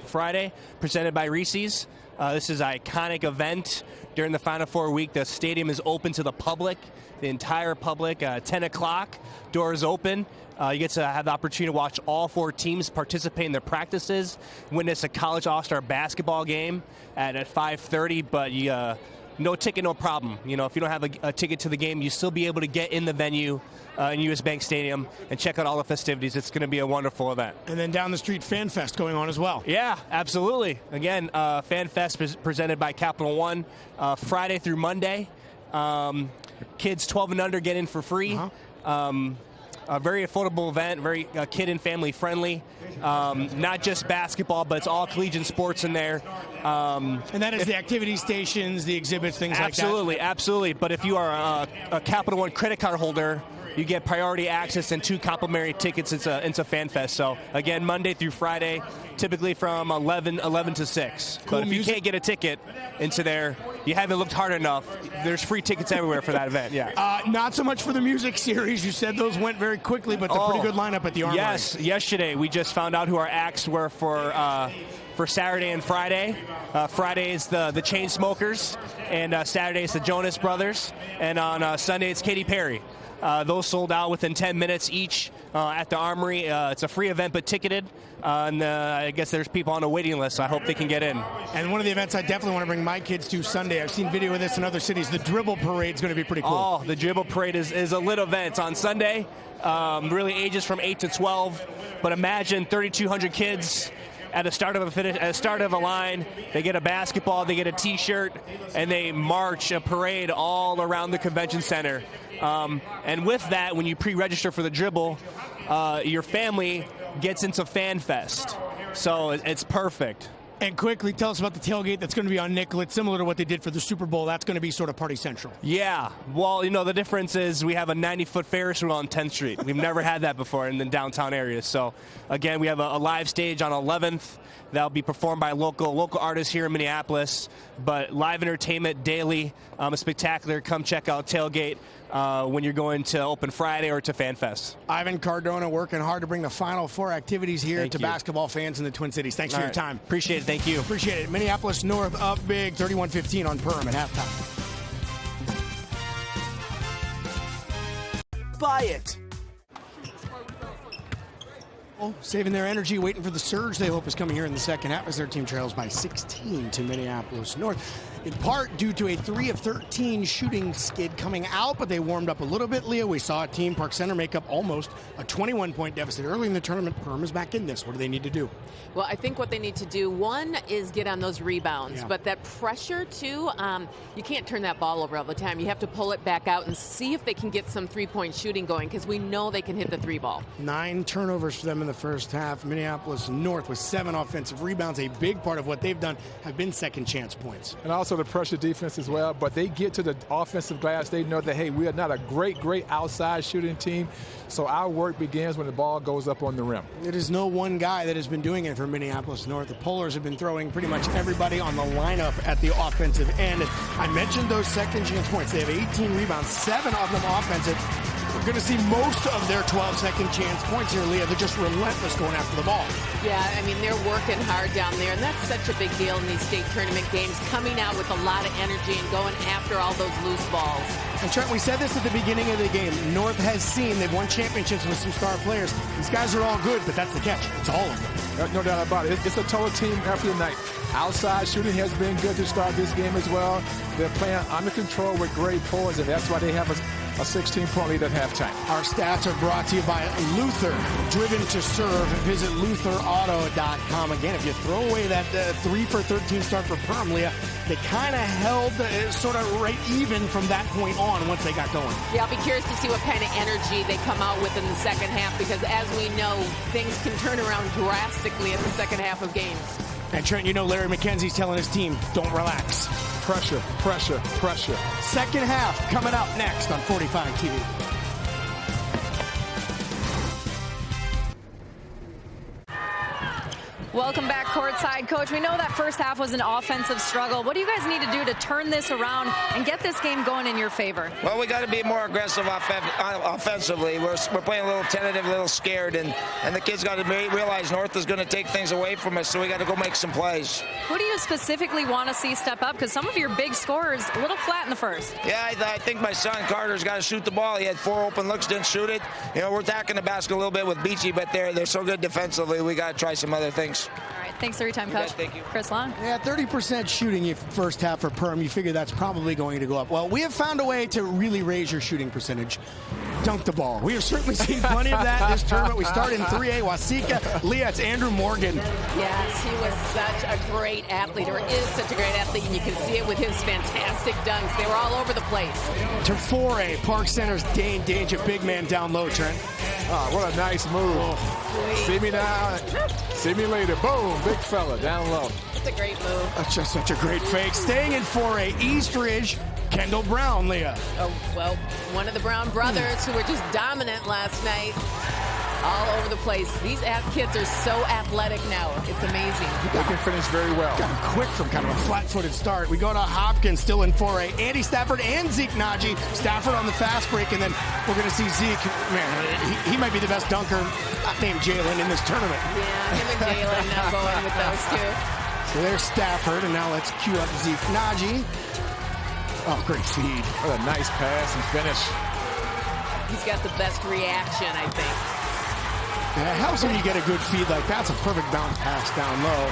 H: Friday, presented by Reese's. This is an iconic event during the Final Four week. The stadium is open to the public, the entire public. 10 o'clock, doors open. You get to have the opportunity to watch all 4 teams participate in their practices, witness a college all-star basketball game at 5:30, but no ticket, no problem. You know, if you don't have a ticket to the game, you still be able to get in the venue in U.S. Bank Stadium and check out all the festivities. It's going to be a wonderful event.
C: And then down the street, Fan Fest going on as well.
H: Yeah, absolutely. Again, Fan Fest presented by Capital One, Friday through Monday. Kids 12 and under get in for free. A very affordable event, very kid and family friendly. Not just basketball, but it's all collegiate sports in there.
C: And that is the activity stations, the exhibits, things like that.
H: Absolutely, absolutely. But if you are a Capital One credit card holder, you get priority access and 2 complimentary tickets into Fan Fest. So, again, Monday through Friday, typically from 11 to 6.
C: Cool.
H: But if you can't get a ticket into there, you haven't looked hard enough. There's free tickets everywhere for that event, yeah.
C: Not so much for the music series. You said those went very quickly, but they're pretty good lineup at the Armory.
H: Yes, yesterday we just found out who our acts were for Saturday and Friday. Friday is the Chainsmokers, and Saturday is the Jonas Brothers, and on Sunday it's Katy Perry. Those sold out within 10 minutes each at the Armory. It's a free event, but ticketed. And I guess there's people on a waiting list, so I hope they can get in.
C: And one of the events I definitely want to bring my kids to Sunday, I've seen video of this in other cities, the Dribble Parade is going to be pretty cool.
H: Oh, the Dribble Parade is a lit event on Sunday. Really ages from 8 to 12. But imagine 3,200 kids at the start of a line. They get a basketball, they get a T-shirt, and they march a parade all around the convention center. And with that, when you pre-register for the Dribble, your family gets into Fan Fest. So it's perfect.
C: And quickly, tell us about the tailgate that's going to be on Nicollet, similar to what they did for the Super Bowl. That's going to be sort of Party Central.
H: Yeah. Well, you know, the difference is we have a 90-foot Ferris wheel on 10th Street. We've never had that before in the downtown area. So, again, we have a live stage on 11th. That'll be performed by local artists here in Minneapolis. But live entertainment daily, a spectacular. Come check out Tailgate when you're going to Open Friday or to Fan Fest.
C: Ivan Cardona working hard to bring the Final Four activities here to basketball fans in the Twin Cities. Thanks for your time.
H: Appreciate it. Thank you.
C: Appreciate it. Minneapolis North up big, 31-15 on Perham at halftime.
I: Buy it.
C: Saving their energy, waiting for the surge they hope is coming here in the second half as their team trails by 16 to Minneapolis North. In part due to a 3 of 13 shooting skid coming out, but they warmed up a little bit, Leah. We saw a team, Park Center, make up almost a 21-point deficit early in the tournament. Perham is back in this. What do they need to do?
D: Well, I think what they need to do, one, is get on those rebounds. But that pressure, too, you can't turn that ball over all the time. You have to pull it back out and see if they can get some three-point shooting going, because we know they can hit the 3-ball.
C: 9 turnovers for them in the first half. Minneapolis North with 7 offensive rebounds. A big part of what they've done have been second chance points.
E: And also the pressure defense as well. But they get to the offensive glass. They know that, hey, we are not a great outside shooting team. So our work begins when the ball goes up on the rim.
C: It is no one guy that has been doing it for Minneapolis North. The Polars have been throwing pretty much everybody on the lineup at the offensive end. I mentioned those second chance points. They have 18 rebounds, 7 of them offensive. We're going to see most of their 12 second chance points here, Leah. They're just relentless going after the ball.
D: Yeah, I mean, they're working hard down there, and that's such a big deal in these state tournament games, coming out with a lot of energy and going after all those loose balls.
C: And Trent, we said this at the beginning of the game. North has seen, they've won championships with some star players. These guys are all good, but that's the catch. It's all of them.
E: No doubt about it. It's a total team effort tonight. Outside shooting has been good to start this game as well. They're playing under control with great poise, and that's why they have a 16-point lead at halftime.
C: Our stats are brought to you by Luther. Driven to serve. Visit LutherAuto.com. Again, if you throw away that 3 for 13 start for Perham, Leah, they kind of held sort of right even from that point on once they got going.
D: Yeah, I'll be curious to see what kind of energy they come out with in the second half, because as we know, things can turn around drastically in the second half of games.
C: And Trent, you know Larry McKenzie's telling his team, don't relax.
E: Pressure, pressure, pressure.
C: Second half coming up next on 45 TV.
G: Welcome back courtside. Coach, we know that first half was an offensive struggle. What do you guys need to do to turn this around and get this game going in your favor?
I: Well, we got to be more aggressive offensively. We're playing a little tentative, a little scared, and the kids got to realize North is going to take things away from us, so we got to go make some plays.
G: Who do you specifically want to see step up? Because some of your big scorers a little flat in the first.
I: Yeah, I think my son Carter's got to shoot the ball. He had 4 open looks, didn't shoot it. You know, we're attacking the basket a little bit with Beachy, but they're so good defensively. We got to try some other things.
G: All right, thanks for your time, Coach.
I: Thank you.
G: Chris Long.
C: Yeah, 30% shooting first half for Perham. You figure that's probably going to go up. Well, we have found a way to really raise your shooting percentage. Dunk the ball. We have certainly seen plenty of that this tournament. We start in 3A, Wasika. Leah, it's Andrew Morgan.
D: Yes, he was such a great athlete, or is such a great athlete, and you can see it with his fantastic dunks. They were all over the place.
C: To 4A, Park Center's Dane Dange, a big man down low, Trent.
E: Oh, what a nice move.
D: Oh,
E: see me now, see me later. Boom, big fella, down low.
D: It's a great move.
C: That's just such a great fake. Staying in 4A, East Ridge, Kendall Brown, Leah.
D: Oh, well, one of the Brown brothers who were just dominant last night. All over the place. These kids are so athletic now. It's amazing.
E: They can finish very well.
C: Got him quick from kind of a flat-footed start. We go to Hopkins, still in 4A. Andy Stafford and Zeke Naji. Stafford on the fast break, and then we're going to see Zeke. Man, he might be the best dunker, not named Jalen, in this tournament.
D: Yeah, him and Jalen now going with those two.
C: So there's Stafford, and now let's cue up Zeke Naji. Oh, great feed.
E: What a nice pass and finish.
D: He's got the best reaction, I think.
C: And it helps when you get a good feed like that. That's a perfect bounce pass down low.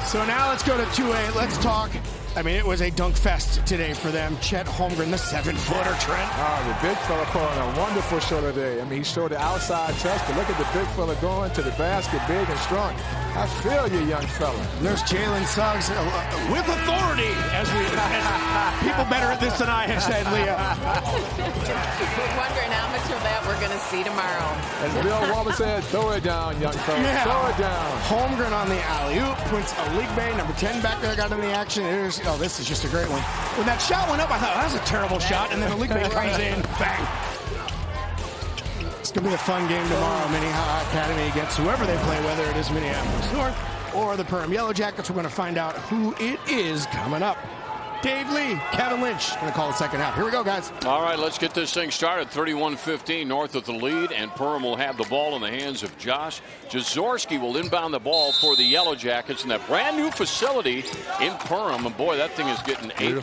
C: So now let's go to 2A. Let's talk. I mean, it was a dunk fest today for them. Chet Holmgren, the 7-footer, Trent.
E: Oh, the big fella put on a wonderful show today. I mean, he showed the outside touch, but look at the big fella going to the basket, big and strong. I feel you, young fella.
C: And there's Jalen Suggs with authority, as people better at this than I have said, Leah.
D: We're wondering how much of that we're going to see tomorrow.
E: As Bill Walton said, throw it down, young fella.
C: Yeah.
E: Throw it down.
C: Holmgren on the alley-oop. Prince Aligbe, number 10 back there, got in the action. Oh, this is just a great one. When that shot went up, I thought, oh, that was a terrible shot. And then Aligbe comes in, bang. It's going to be a fun game tomorrow, Minnehaha Academy against whoever they play, whether it is Minneapolis North or the Perham Yellow Jackets. We're going to find out who it is coming up. Dave Lee, Kevin Lynch, going to call the second half. Here we go, guys.
B: All right, let's get this thing started. 31-15, North with the lead, and Perham will have the ball in the hands of Josh Jaworski. Will inbound the ball for the Yellow Jackets in that brand new facility in Perham. And boy, that thing is getting A+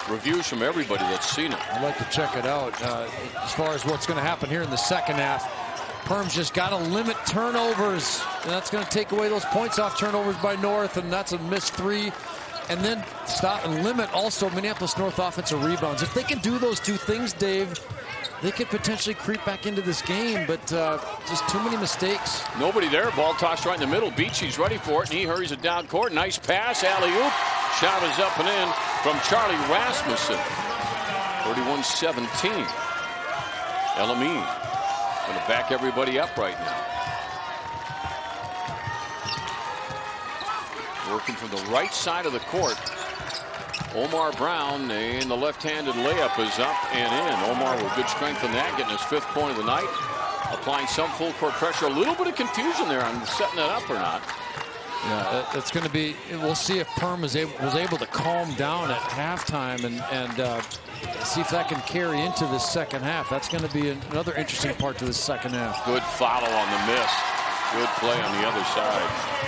B: reviews from everybody that's seen it.
F: I'd like to check it out. As far as what's going to happen here in the second half, Perham's just got to limit turnovers, and that's going to take away those points off turnovers by North, and that's a missed 3. And then stop and limit also Minneapolis North offensive rebounds. If they can do those two things, Dave, they could potentially creep back into this game, but just too many mistakes.
B: Nobody there. Ball tossed right in the middle. Beachy's ready for it, and he hurries it down court. Nice pass, alley-oop. Shot is up and in from Charlie Rasmussen. 31-17. Elamine going to back everybody up right now. Working from the right side of the court. Omar Brown, and the left-handed layup is up and in. Omar with good strength on that, getting his 5th point of the night. Applying some full court pressure. A little bit of confusion there on setting that up or not.
F: Yeah, it's going to be, we'll see if Perham was able to calm down at halftime and see if that can carry into the second half. That's going to be another interesting part to the second half.
B: Good follow on the miss. Good play on the other side.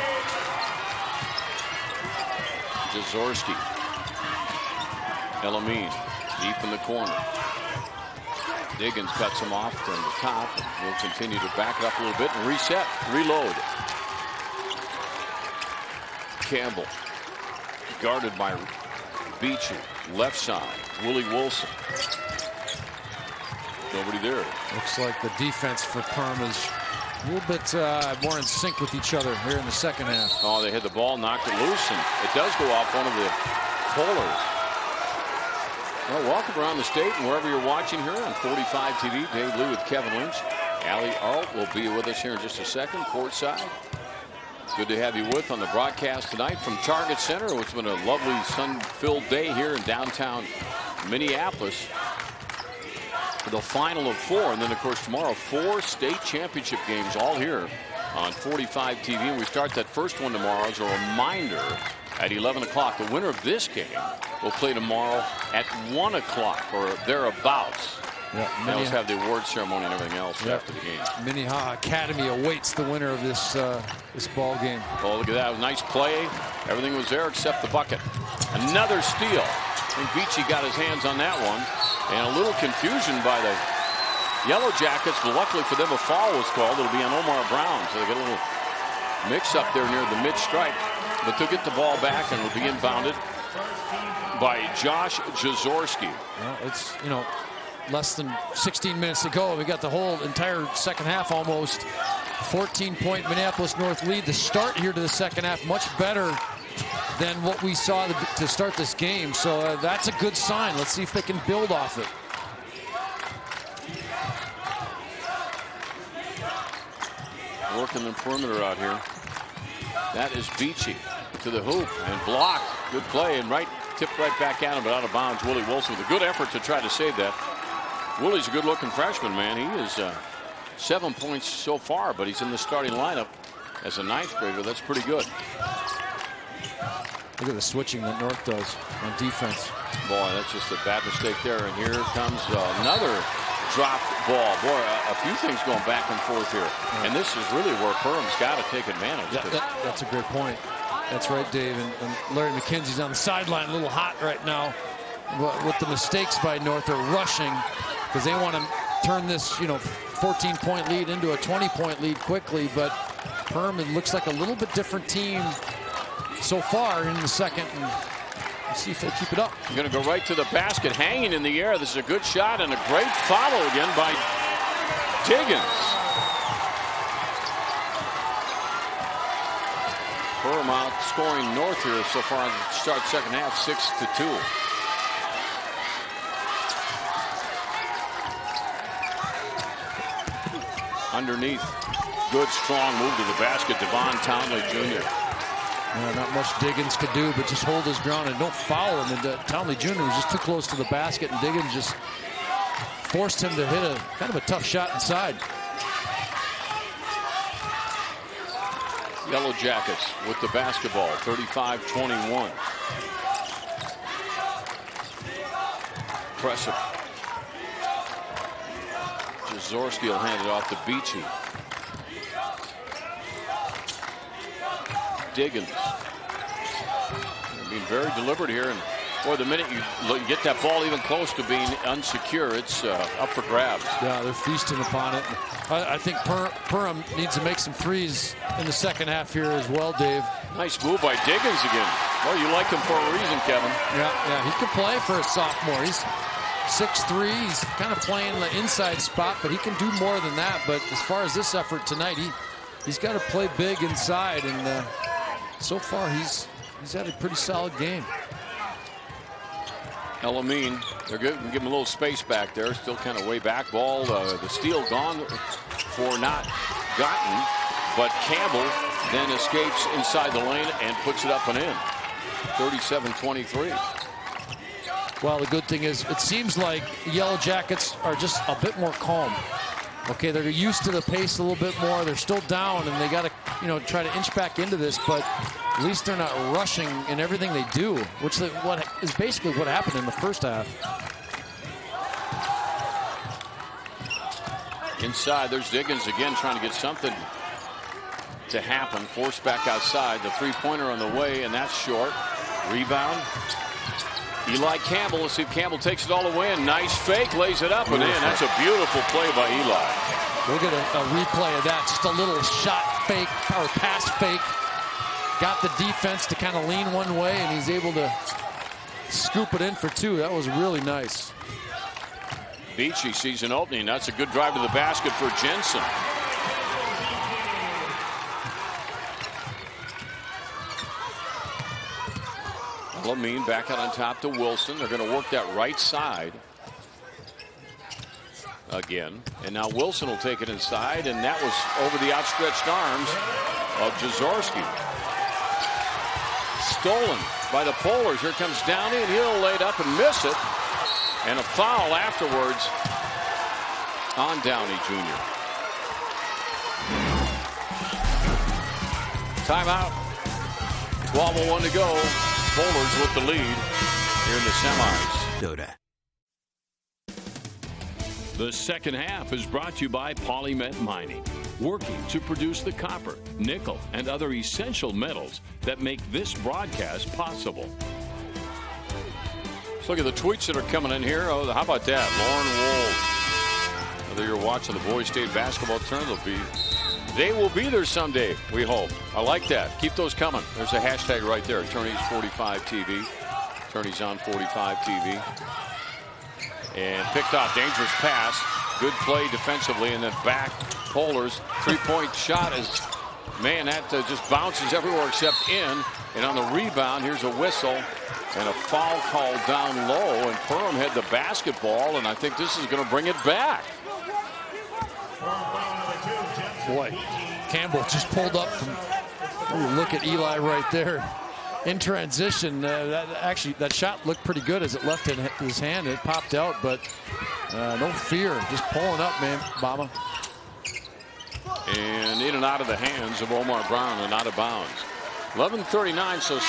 B: Jaworski. Elamine deep in the corner. Diggins cuts him off from the top. We'll continue to back it up a little bit and reset, reload. Campbell guarded by Beachy. Left side, Willie Wilson. Nobody there.
F: Looks like the defense for Perham is a little bit more in sync with each other here in the second half.
B: Oh, they hit the ball, knocked it loose, and it does go off one of the polars. Well, welcome around the state and wherever you're watching here on 45 TV. Dave Lee with Kevin Lynch. Allie Arlt will be with us here in just a second, courtside. Good to have you with on the broadcast tonight from Target Center. It's been a lovely sun-filled day here in downtown Minneapolis for the final of 4. And then, of course, tomorrow, 4 state championship games all here on 45 TV. And we start that first one tomorrow as a reminder at 11 o'clock. The winner of this game will play tomorrow at 1 o'clock or thereabouts.
F: Yeah,
B: they also have the award ceremony and everything else after the game.
F: Minnehaha Academy awaits the winner of this this ball game.
B: Oh, look at that. Nice play. Everything was there except the bucket. Another steal. I think Beachy got his hands on that one. And a little confusion by the Yellow Jackets, but luckily for them a foul was called. It'll be on Omar Brown. So they get a little mix up there near the mid-stripe. But they'll get the ball back and will be inbounded by Josh Jaworski.
F: Well, it's, less than 16 minutes to go. We got the whole entire second half almost. 14-point Minneapolis North lead. The start here to the second half much better than what we saw to start this game. So that's a good sign. Let's see if they can build off it.
B: Working the perimeter out here. That is Beachy to the hoop and blocked. Good play and tipped right back at him, but out of bounds. Willie Wilson with a good effort to try to save that. Willie's a good-looking freshman, man. He is 7 points so far, but he's in the starting lineup as a 9th grader. That's pretty good.
F: Look at the switching that North does on defense.
B: Boy, that's just a bad mistake there. And here comes another dropped ball. Boy, a few things going back and forth here. Yeah. And this is really where Perham's got to take advantage.
F: That's a great point. That's right, Dave. And Larry McKenzie's on the sideline, a little hot right now. With the mistakes by North, they're rushing because they want to turn this, 14-point lead into a 20-point lead quickly. But Perham, it looks like a little bit different team so far in the second. And let's see if they keep it up.
B: You're going to go right to the basket, hanging in the air. This is a good shot and a great follow again by Diggins. Perham outscoring North here so far in the start second half, 6-2. Underneath, good strong move to the basket. Devon Townley Jr.
F: Not much Diggins could do, but just hold his ground and don't foul him. And Townley Jr. was just too close to the basket, and Diggins just forced him to hit a kind of a tough shot inside.
B: Yellow Jackets with the basketball, 35-21. Press it. Jaworski will hand it off to Beachy. Diggins. Being very deliberate here, and boy, the minute you get that ball even close to being unsecure, it's up for grabs.
F: Yeah, they're feasting upon it. I think Perham needs to make some threes in the second half here as well, Dave.
B: Nice move by Diggins again. Well, you like him for a reason, Kevin.
F: Yeah, he can play for a sophomore. He's 6'3", he's kind of playing the inside spot, but he can do more than that. But as far as this effort tonight, he's got to play big inside, and so far he's had a pretty solid game.
B: Elamine, they're good. Give him a little space back there. Still kind of way back. Ball, the steal gone for not gotten, but Campbell then escapes inside the lane and puts it up and in. 37-23.
F: Well, the good thing is it seems like the Yellow Jackets are just a bit more calm. Okay, they're used to the pace a little bit more. They're still down, and they got to, try to inch back into this. But at least they're not rushing in everything they do, which is basically what happened in the first half.
B: Inside, there's Diggins again trying to get something to happen. Forced back outside. The three-pointer on the way, and that's short. Rebound. Eli Campbell. Let's see if Campbell takes it all the way. And nice fake, lays it up and in. That's a beautiful play by Eli.
F: We'll get a replay of that. Just a little shot fake or pass fake. Got the defense to kind of lean one way, and he's able to scoop it in for two. That was really nice.
B: Beachy sees an opening. That's a good drive to the basket for Jensen. Lamine back out on top to Wilson. They're going to work that right side again. And now Wilson will take it inside, and that was over the outstretched arms of Jaworski. Stolen by the Polars. Here comes Downey, and he'll lay it up and miss it. And a foul afterwards on Downey Jr. Timeout. 12:01 to go. Polars with the lead here in the semis.
J: Soda.
B: The second half is brought to you by PolyMet Mining, working to produce the copper, nickel, and other essential metals that make this broadcast possible. Let's look at the tweets that are coming in here. Oh, how about that? Lauren Wold. Whether you're watching the Boys State basketball tournament, they will be there someday, we hope. I like that. Keep those coming. There's a hashtag right there, Attorneys45TV. Attorneys on 45 TV. And picked off, dangerous pass. Good play defensively, and then back. Polars, three-point shot is, man, that just bounces everywhere except in. And on the rebound, here's a whistle and a foul called down low. And Perham had the basketball, and I think this is going to bring it back.
F: Boy, Campbell just pulled up from, look at Eli right there. In transition, that shot looked pretty good as it left his hand. It popped out, but no fear. Just pulling up, man, Bama.
B: And in and out of the hands of Omar Brown and out of bounds. 11:39, so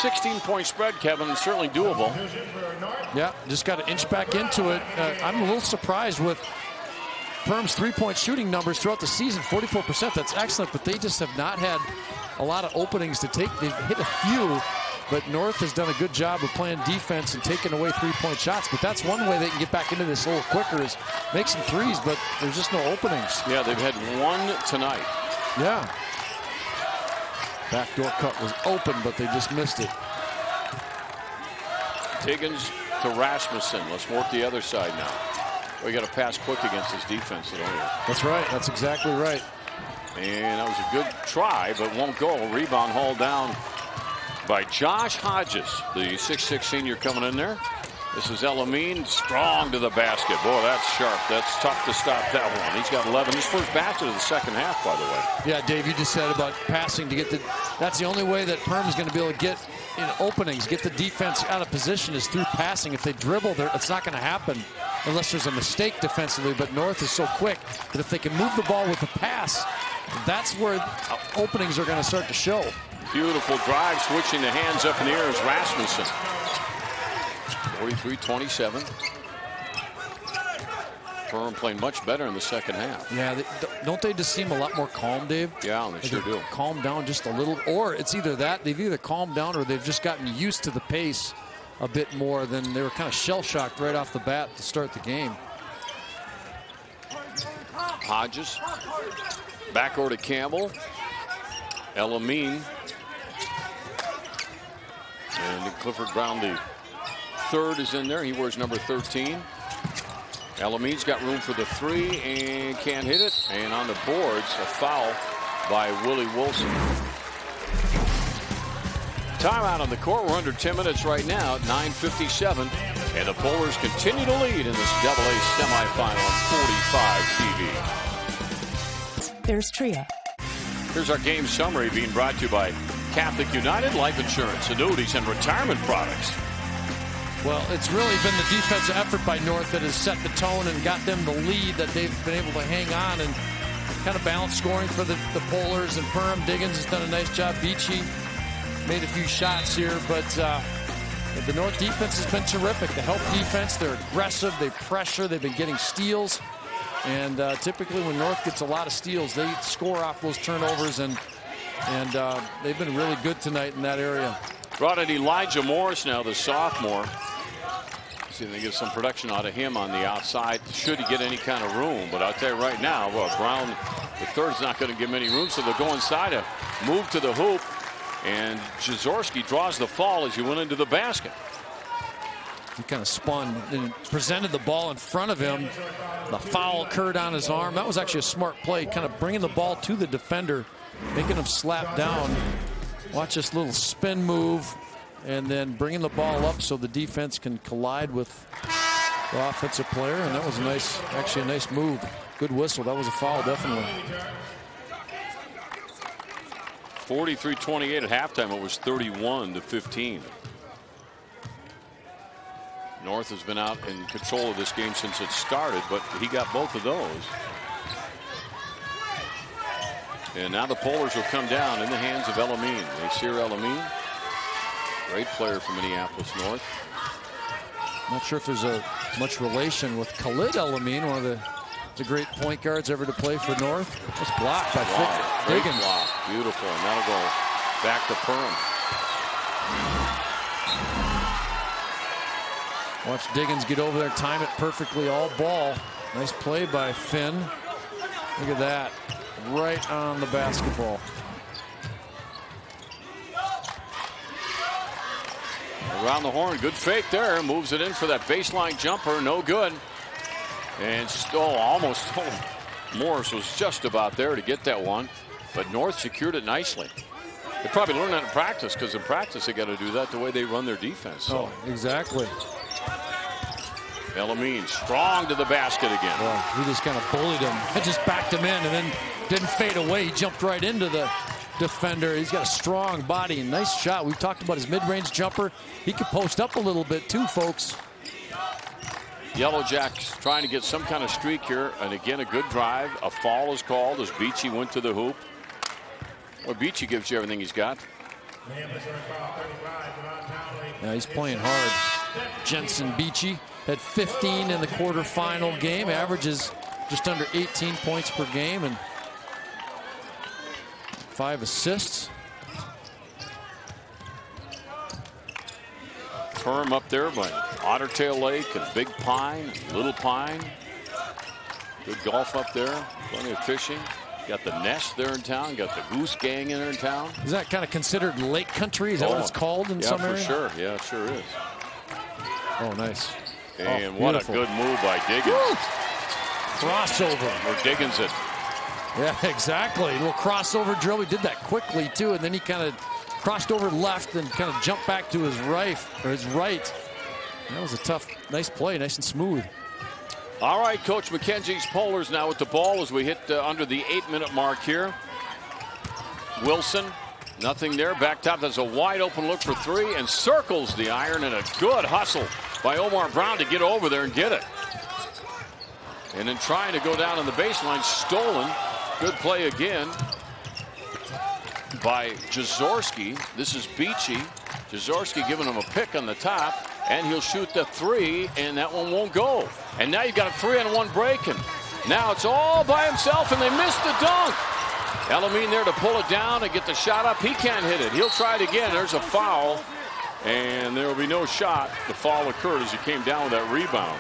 B: 16-point spread, Kevin, certainly doable.
F: Yeah, just got to inch back into it. I'm a little surprised with Perham's three-point shooting numbers throughout the season. 44%, that's excellent, but they just have not had a lot of openings to take. They've hit a few, but North has done a good job of playing defense and taking away three-point shots. But that's one way they can get back into this a little quicker, is make some threes, but there's just no openings.
B: Yeah, they've had one tonight.
F: Yeah. Backdoor cut was open, but they just missed it.
B: Diggins to Rasmussen. Let's work the other side now. We got to pass quick against this defense.
F: That's right. That's exactly right.
B: And that was a good try, but won't go. Rebound hauled down by Josh Hodges, the 6'6" senior coming in there. This is El-Amin, strong to the basket. Boy, that's sharp. That's tough to stop that one. He's got 11. His first basket of the second half, by the way.
F: Yeah, Dave, you just said about passing to get the. That's the only way that Perham is going to be able to get in openings, get the defense out of position, is through passing. If they dribble, it's not going to happen unless there's a mistake defensively. But North is so quick that if they can move the ball with the pass, that's where openings are going to start to show.
B: Beautiful drive, switching the hands up in the air is Rasmussen. 43-27. Perham playing much better in the second half.
F: Yeah, don't they just seem a lot more calm, Dave?
B: Yeah, they sure do.
F: Calm down just a little, or it's either that they've either calmed down or they've just gotten used to the pace a bit more than they were kind of shell-shocked right off the bat to start the game.
B: Hodges, back over to Campbell. El-Amin. And Clifford Brown, the third, is in there. He wears number 13. El-Amin's got room for the three and can't hit it. And on the boards, a foul by Willie Wilson. Timeout on the court. We're under 10 minutes right now at 9:57. And the Polars continue to lead in this AA semifinal on 45 TV.
K: There's Tria.
B: Here's our game summary being brought to you by Catholic United Life Insurance, Annuities, and Retirement Products.
F: Well, it's really been the defensive effort by North that has set the tone and got them the lead that they've been able to hang on and kind of balance scoring for the Polars. And Perham, Diggins has done a nice job. Beachy made a few shots here, but the North defense has been terrific. The help defense, they're aggressive, they pressure, they've been getting steals. And typically when North gets a lot of steals, they score off those turnovers, and they've been really good tonight in that area.
B: Brought in Elijah Morris now, the sophomore. See if they get some production out of him on the outside, should he get any kind of room. But I'll tell you right now, well, Brown, the third's not going to give him any room, so they'll go inside, a move to the hoop, and Jaworski draws the foul as he went into the basket.
F: He kind of spun and presented the ball in front of him. The foul occurred on his arm. That was actually a smart play, kind of bringing the ball to the defender, making him slap down. Watch this little spin move, and then bringing the ball up so the defense can collide with the offensive player. And that was actually a nice move. Good whistle. That was a foul, definitely.
B: 43-28 at halftime. It was 31-15. North has been out in control of this game since it started, but he got both of those. And now the Polars will come down in the hands of Elamine. Nasir Elamine, great player from Minneapolis North.
F: Not sure if there's much relation with Khalid Elamine, one of the great point guards ever to play for North. It's blocked by Diggins.
B: Block. Beautiful. And that'll go back to Perham.
F: Watch Diggins get over there, time it perfectly, all ball. Nice play by Finn. Look at that. Right on the basketball.
B: Around the horn, good fake there. Moves it in for that baseline jumper. No good. And almost stole. Morris was just about there to get that one. But North secured it nicely. They probably learned that in practice, because in practice they got to do that the way they run their defense. So.
F: Oh, exactly.
B: Elamine strong to the basket again.
F: Well, he just kind of bullied him. Just backed him in and then didn't fade away. He jumped right into the defender. He's got a strong body. Nice shot. We've talked about his mid-range jumper. He could post up a little bit too, folks.
B: Yellow Jacks trying to get some kind of streak here. And again, a good drive. A foul is called as Beachy went to the hoop. Well, Beachy gives you everything he's got.
F: Yeah, he's playing hard. Jensen Beachy had 15 in the quarterfinal game. Averages just under 18 points per game and 5 assists.
B: Perham up there by Ottertail Lake and Big Pine, Little Pine. Good golf up there. Plenty of fishing. Got the Nest there in town. Got the Goose Gang in there in town.
F: Is that kind of considered lake country? Is that what it's called in some areas?
B: Yeah, for sure. Yeah, it sure is.
F: Oh, nice.
B: And what a good move by Diggins.
F: Woo! Crossover.
B: Or Diggins it.
F: Yeah, exactly. A little crossover drill. He did that quickly, too, and then he kind of crossed over left and kind of jumped back to his right. That was a tough, nice play, nice and smooth.
B: All right, Coach McKenzie's Polars now with the ball as we hit under the 8-minute mark here. Wilson, nothing there. Back top, that's a wide open look for three and circles the iron, and a good hustle by Omar Brown to get over there and get it. And then trying to go down on the baseline, stolen. Good play again by Jazorski. This is Beachy. Jazorski giving him a pick on the top, and he'll shoot the three, and that one won't go. And now you've got a 3-on-1 break, and now it's all by himself, and they missed the dunk. Elamine there to pull it down and get the shot up. He can't hit it. He'll try it again. There's a foul, and there will be no shot. The foul occurred as he came down with that rebound.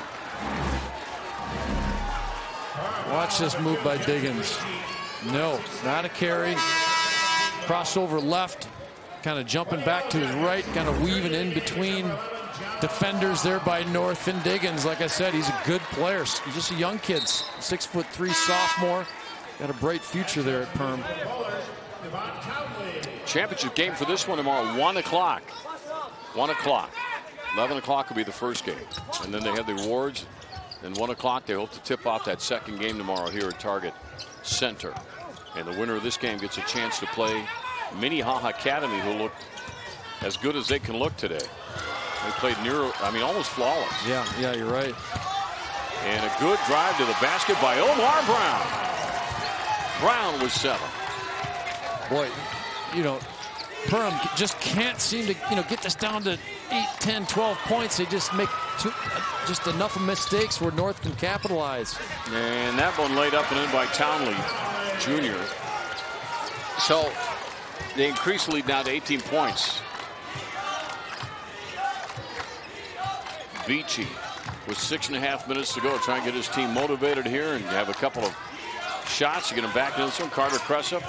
F: Watch this move by Diggins. No, not a carry. Crossover left, kind of jumping back to his right, kind of weaving in between defenders there by North. Finn Diggins, like I said, he's a good player. He's just a young kid, 6'3" sophomore. Got a bright future there at Perm.
B: Championship game for this one tomorrow, 1 o'clock. 1 o'clock. 11 o'clock will be the first game. And then they have the awards. Then 1 o'clock, they hope to tip off that second game tomorrow here at Target Center. And the winner of this game gets a chance to play Minnehaha Academy, who looked as good as they can look today. They played almost flawless.
F: Yeah, you're right.
B: And a good drive to the basket by Omar Brown. Brown was 7.
F: Boy, Perham just can't seem to, get this down to 8, 10, 12 points. They just make just enough of mistakes where North can capitalize.
B: And that one laid up and in by Townley Jr. So they increase the lead now to 18 points. Beachy with 6.5 minutes to go, trying to get his team motivated here and have a couple of shots to get him back into this one. Carter Cressup.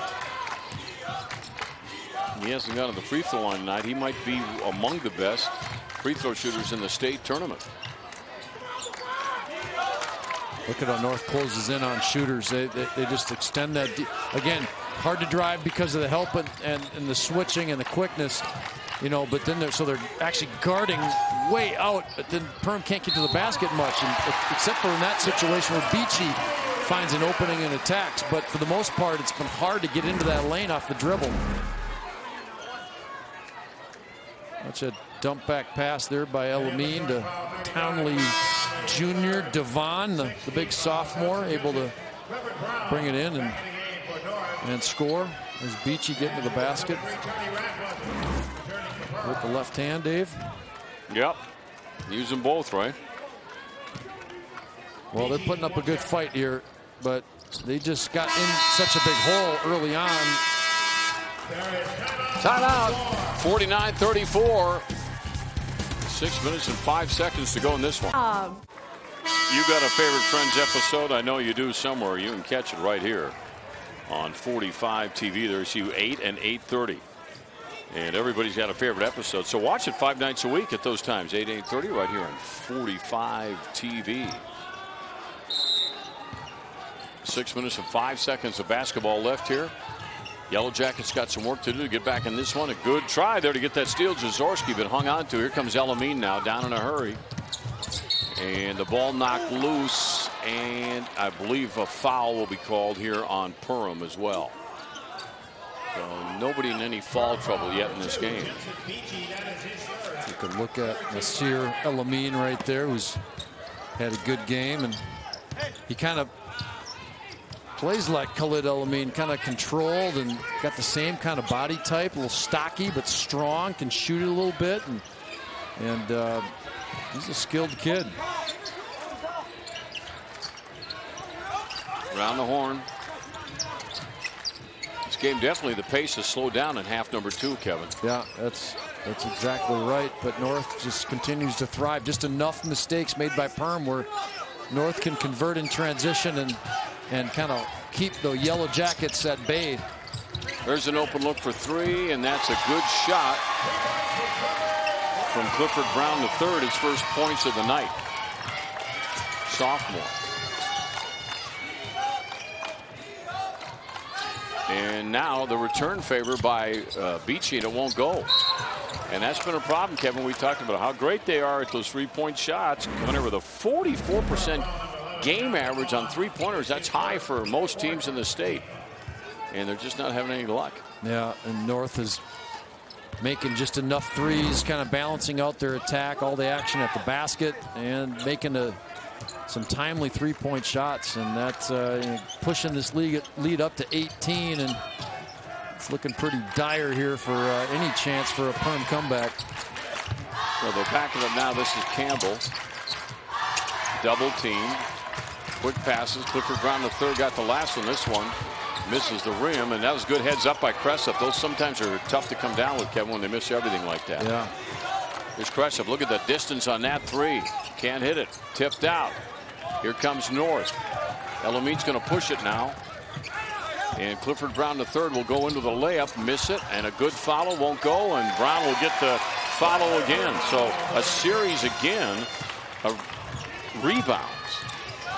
B: He hasn't gone to the free throw line tonight. He might be among the best free throw shooters in the state tournament.
F: Look at how North closes in on shooters. They just extend that. Again, hard to drive because of the help and the switching and the quickness. But then they're actually guarding way out. But then Perm can't get to the basket much, except for in that situation where Beachy finds an opening and attacks. But for the most part, it's been hard to get into that lane off the dribble. That's a dump back pass there by Elamine to Townley Jr. Devon, the big sophomore, able to bring it in and score. There's Beachy getting to the basket with the left hand, Dave.
B: Yep. Use them both, right?
F: Well, they're putting up a good fight here, but they just got in such a big hole early on.
B: Timeout. 49-34. 6 minutes and 5 seconds to go in this one. You got a Favorite Friends episode? I know you do somewhere. You can catch it right here on 45 TV. There's you 8 and 8:30. And everybody's got a favorite episode. So watch it 5 nights a week at those times. 8, 8:30 right here on 45 TV. 6 minutes and 5 seconds of basketball left here. Yellow Jackets got some work to do to get back in this one. A good try there to get that steal. Jaworski been hung on to. Here comes Elamine now down in a hurry. And the ball knocked loose. And I believe a foul will be called here on Perham as well. So nobody in any foul trouble yet in this game.
F: You can look at Nasir Elamine right there, who's had a good game. And he kind of plays like Khalid Elamine, kind of controlled and got the same kind of body type, a little stocky but strong, can shoot it a little bit, and he's a skilled kid.
B: Around the horn. This game definitely the pace has slowed down in half number 2, Kevin.
F: Yeah, that's exactly right. But North just continues to thrive. Just enough mistakes made by Perm where North can convert in transition and kind of keep the Yellow Jackets at bay.
B: There's an open look for 3, and that's a good shot from Clifford Brown III, his first points of the night. Sophomore. And now the return favor by Beachy, and it won't go. And that's been a problem, Kevin. We talked about how great they are at those 3-point shots. Coming in with a 44% game average on 3-pointers. That's high for most teams in the state. And they're just not having any luck.
F: Yeah, and North is making just enough threes, kind of balancing out their attack, all the action at the basket, and making some timely 3-point shots. And that's pushing this lead up to 18. And it's looking pretty dire here for any chance for a Perm comeback.
B: Well, they're backing up now. This is Campbell. Double team. Quick passes. Clifford Brown III got the last one. This one misses the rim, and that was good heads up by Cressup. Those sometimes are tough to come down with, Kevin, when they miss everything like that.
F: Yeah.
B: Here's Cressup. Look at the distance on that 3. Can't hit it. Tipped out. Here comes North. Elamine's going to push it now. And Clifford Brown III will go into the layup, miss it, and a good follow won't go, and Brown will get the follow again. So a series again of rebounds.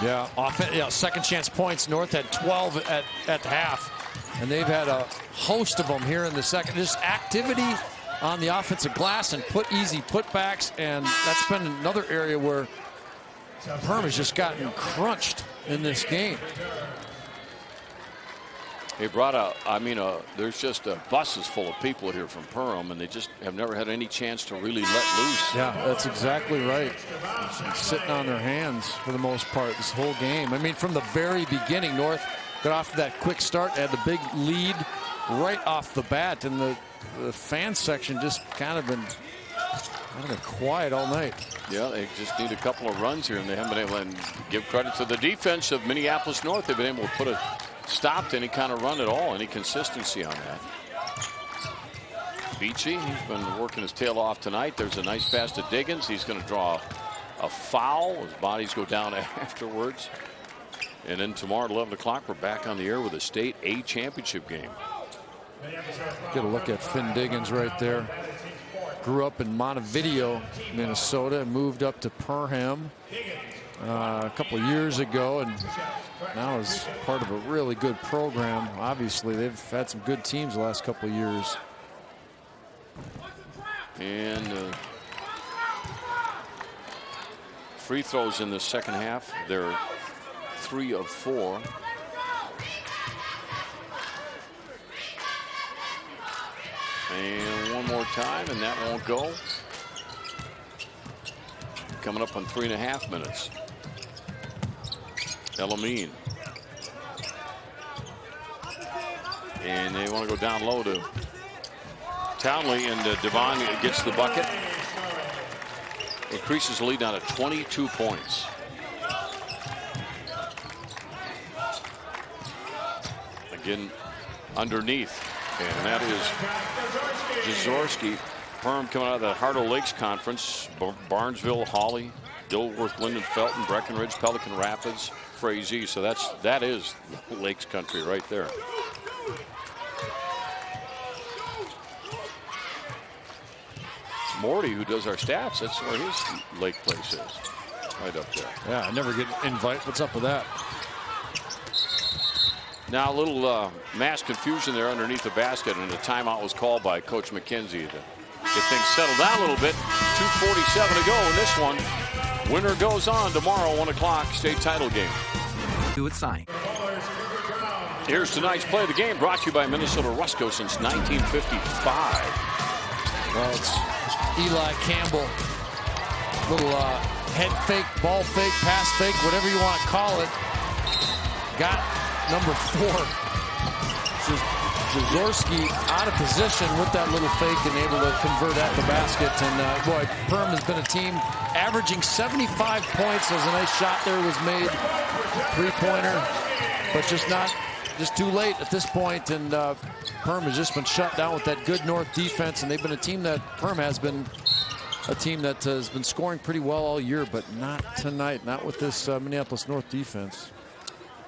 F: Yeah, second chance points. North had 12 at the half, and they've had a host of them here in the second. Just activity on the offensive glass and easy putbacks, and that's been another area where Perm has just gotten crunched in this game.
B: They brought there's just buses full of people here from Perham, and they just have never had any chance to really let loose.
F: Yeah, that's exactly right. Just been sitting on their hands for the most part this whole game. I mean, from the very beginning, North got off to that quick start, had the big lead right off the bat, and the fan section just kind of been quiet all night.
B: Yeah, they just need a couple of runs here, and they haven't been able to give credit to the defense of Minneapolis North. They've been able to put a stop to any kind of run at all, any consistency on that. Beachy, he's been working his tail off tonight. There's a nice pass to Diggins. He's going to draw a foul. His bodies go down afterwards. And then tomorrow at 11 o'clock, we're back on the air with a state A championship game.
F: Get a look at Finn Diggins right there. Grew up in Montevideo, Minnesota, and moved up to Perham a couple of years ago, and now is part of a really good program. Obviously, they've had some good teams the last couple of years.
B: And free throws in the second half. They're 3 of 4. And one more time, and that won't go. Coming up on 3.5 minutes. Elamine. And they want to go down low to Townley, and Devon gets the bucket. Increases the lead down to 22 points. Again, underneath, and that is Jaworski. Perham coming out of the Heart of Lakes Conference. Barnesville, Hawley, Dilworth, Linden, Felton, Breckenridge, Pelican Rapids, Frazee. So that is Lakes country right there. Morty, who does our stats, that's where his lake place is, right up there.
F: Yeah, I never get an invite. What's up with that?
B: Now a little mass confusion there underneath the basket, and a timeout was called by Coach McKenzie to get things settled down a little bit. 2:47 to go in this one. Winner goes on tomorrow, 1 o'clock, state title game.
J: Do it sign.
B: Here's tonight's play of the game, brought to you by Minnesota Rusco since 1955.
F: Well, it's Eli Campbell. Little head fake, ball fake, pass fake, whatever you want to call it. Got number 4. Jaworski out of position with that little fake and able to convert at the basket. And boy, Perham has been a team averaging 75 points. As a nice shot there was made, 3-pointer, but just too late at this point. And Perham has just been shut down with that good North defense. And they've been a team that Perham has been a team that has been scoring pretty well all year, but not tonight, not with this Minneapolis North defense.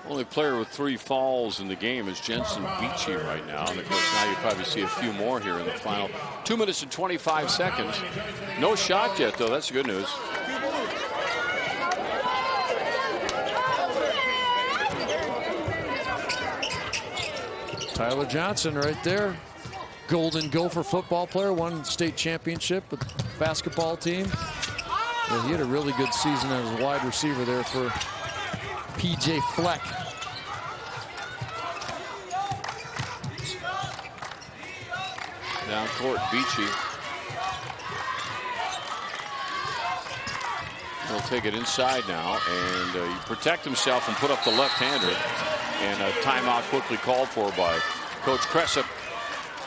B: Only player with 3 fouls in the game is Jensen Beachy right now. And of course, now you probably see a few more here in the final 2 minutes and 25 seconds. No shot yet, though. That's good news.
F: Tyler Johnson right there. Golden Gopher football player, won state championship with the basketball team. Yeah, he had a really good season as a wide receiver there for PJ Fleck.
B: Down court, Beachy. He'll take it inside now, and he protect himself and put up the left-hander. And a timeout quickly called for by Coach Cressup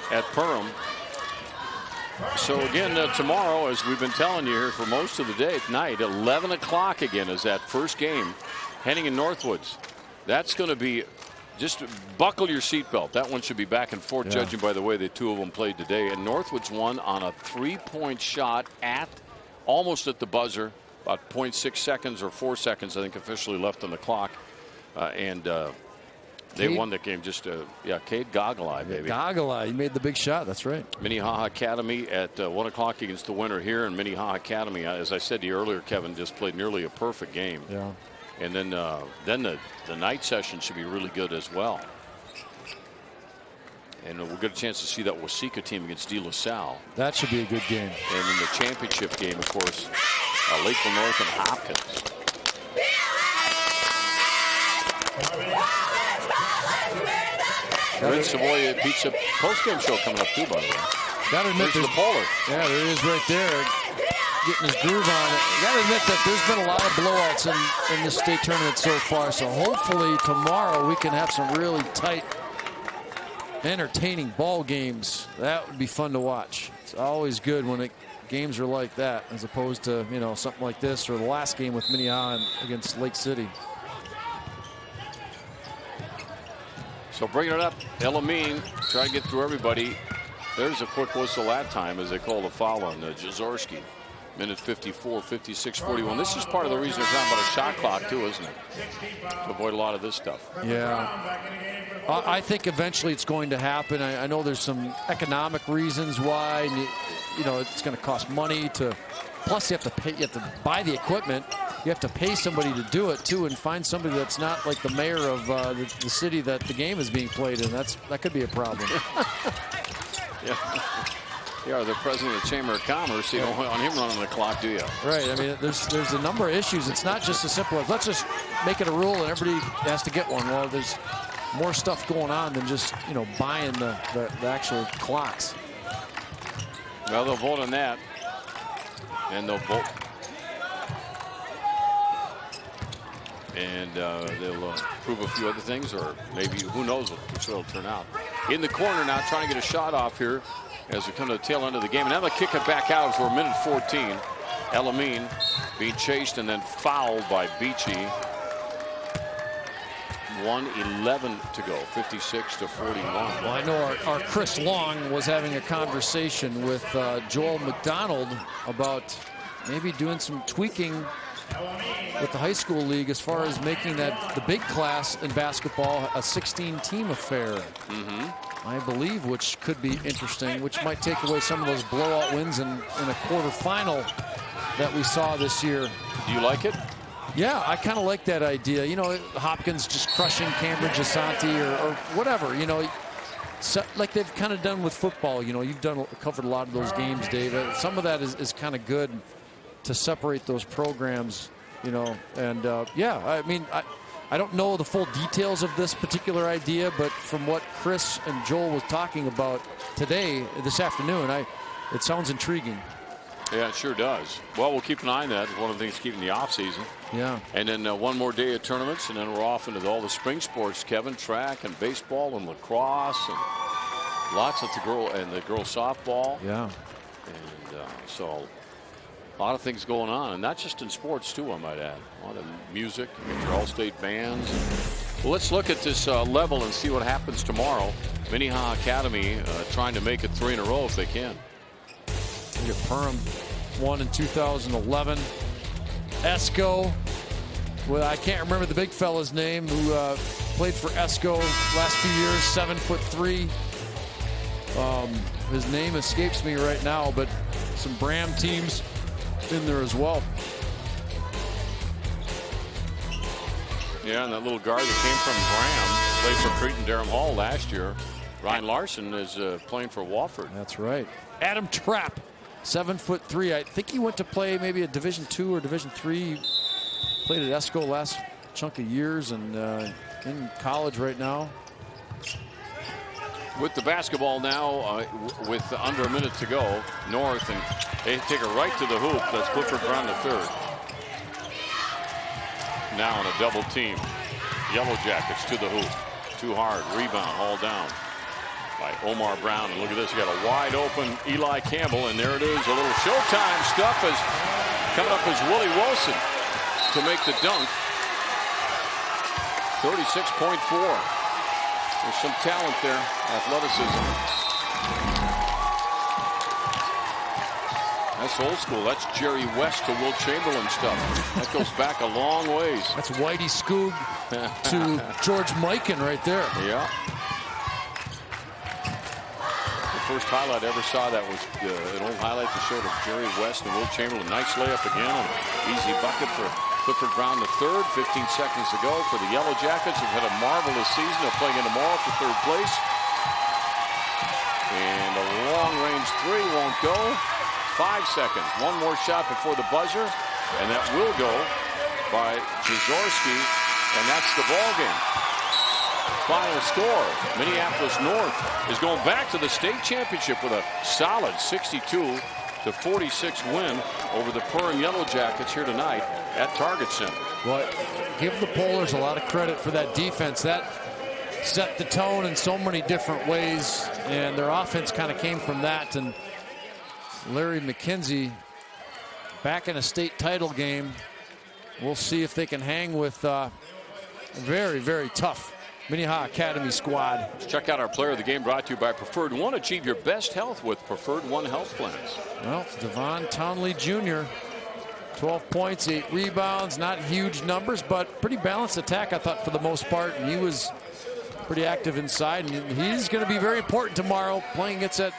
B: at Perham. So again, tomorrow, as we've been telling you here for most of the day at night, 11 o'clock again is that first game heading in Northwoods. That's going to be, just buckle your seatbelt. That one should be back and forth, judging by the way the two of them played today. And Northwoods won on a 3-point shot at almost at the buzzer, about 0.6 seconds or 4 seconds, I think, officially left on the clock. They won the game. Just Cade Goggle-Eye, baby.
F: Goggle-Eye, he made the big shot. That's right.
B: Minnehaha Academy at 1 o'clock against the winner here. And Minnehaha Academy, as I said to you earlier, Kevin, just played nearly a perfect game.
F: Yeah.
B: And then the night session should be really good as well. And we'll get a chance to see that Waseca team against De La Salle.
F: That should be a good game.
B: And then the championship game, of course, Lakeville North and Hopkins. Red Savoy Pizza postgame show coming up too, by the way.
F: Gotta admit,
B: there's the Polar.
F: Yeah, there it is right there, getting his groove on it. You gotta admit that there's been a lot of blowouts in this state tournament so far. So hopefully tomorrow we can have some really tight, entertaining ball games. That would be fun to watch. It's always good when games are like that, as opposed to something like this or the last game with Minnehaha against Lake City.
B: So bringing it up, Elamine, try to get through everybody. There's a quick whistle that time as they call the foul on Jaworski. Minute 54, 56, 41. This is part of the reason they're talking about a shot clock too, isn't it? To avoid a lot of this stuff.
F: Yeah. I think eventually it's going to happen. I know there's some economic reasons why. It's going to cost money to. Plus, you have to pay. You have to buy the equipment. You have to pay somebody to do it too, and find somebody that's not like the mayor of the city that the game is being played in. That could be a problem.
B: Yeah, the president of the Chamber of Commerce. You don't want him running the clock, do you?
F: Right. I mean, there's a number of issues. It's not just as simple as let's just make it a rule and everybody has to get one. Well, there's more stuff going on than just buying the actual clocks.
B: Well, they'll vote on that. And they'll vote. And they'll prove a few other things, or maybe who knows what it'll turn out. In the corner now, trying to get a shot off here as we come to the tail end of the game. And now they'll kick it back out for a minute 14. Elamine being chased and then fouled by Beachy. 1:11 to go, 56-41.
F: Well, I know our Chris Long was having a conversation with Joel McDonald about maybe doing some tweaking with the high school league as far as making that the big class in basketball a 16-team affair. I believe, which could be interesting, which might take away some of those blowout wins in a quarterfinal that we saw this year.
B: Do you like it?
F: Yeah, I kind of like that idea. You know, Hopkins just crushing Cambridge Asante or whatever, you know, so, like they've kind of done with football. You know, you've covered a lot of those games, Dave. Some of that is kind of good to separate those programs, you know. And, yeah, I mean, I don't know the full details of this particular idea, but from what Chris and Joel was talking about this afternoon, it sounds intriguing.
B: Yeah, it sure does. Well, we'll keep an eye on that. It's one of the things keeping the off season.
F: Yeah.
B: And then one more day of tournaments, and then we're off into all the spring sports, Kevin, track and baseball and lacrosse and lots of the girls softball.
F: Yeah.
B: And so a lot of things going on, and not just in sports too, I might add. A lot of music, your all-state bands. Well, let's look at this level and see what happens tomorrow. Minnehaha Academy trying to make it 3 in a row if they can.
F: You get Perham won in 2011. Esco, well, I can't remember the big fella's name, who played for Esco last few years, 7'3". His name escapes me right now, but some Bram teams in there as well.
B: Yeah, and that little guard that came from Graham played for Creighton Durham Hall last year. Ryan Larson is playing for Wofford.
F: That's right. Adam Trapp, 7'3". I think he went to play maybe a Division II or Division III. Played at Esco last chunk of years and in college right now.
B: With the basketball now, with under a minute to go, North, and they take it right to the hoop. That's Clifford Brown the third. Now in a double team. Yellow Jackets to the hoop. Too hard. Rebound, hauled down by Omar Brown. And look at this. You got a wide open Eli Campbell, and there it is. A little Showtime stuff is coming up as Willie Wilson to make the dunk. 36.4. There's some talent there, athleticism. That's old school. That's Jerry West to Will Chamberlain stuff. That goes back a long ways.
F: That's Whitey Skoog to George Mikan right there.
B: Yeah. The first highlight I ever saw that was an old highlight that showed of Jerry West and Will Chamberlain. Nice layup again, and easy bucket for Clifford Brown the third. 15 seconds to go for the Yellow Jackets. They've had a marvelous season. They're playing in tomorrow for third place. And a long-range three won't go. 5 seconds. One more shot before the buzzer, and that will go by Jaworski, and that's the ball game. Final score: Minneapolis North is going back to the state championship with a solid 62-46 win over the Perham Yellow Jackets here tonight at Target Center.
F: Well, give the Polars a lot of credit for that defense. That set the tone in so many different ways, and their offense kind of came from that. And Larry McKenzie back in a state title game. We'll see if they can hang with a very, very tough Minnehaha Academy squad.
B: Let's check out our player of the game, brought to you by Preferred One. Achieve your best health with Preferred One health plans.
F: Well, Devon Townley Jr., 12 points, 8 rebounds, not huge numbers, but pretty balanced attack, I thought, for the most part. And he was pretty active inside, and he's going to be very important tomorrow, playing against that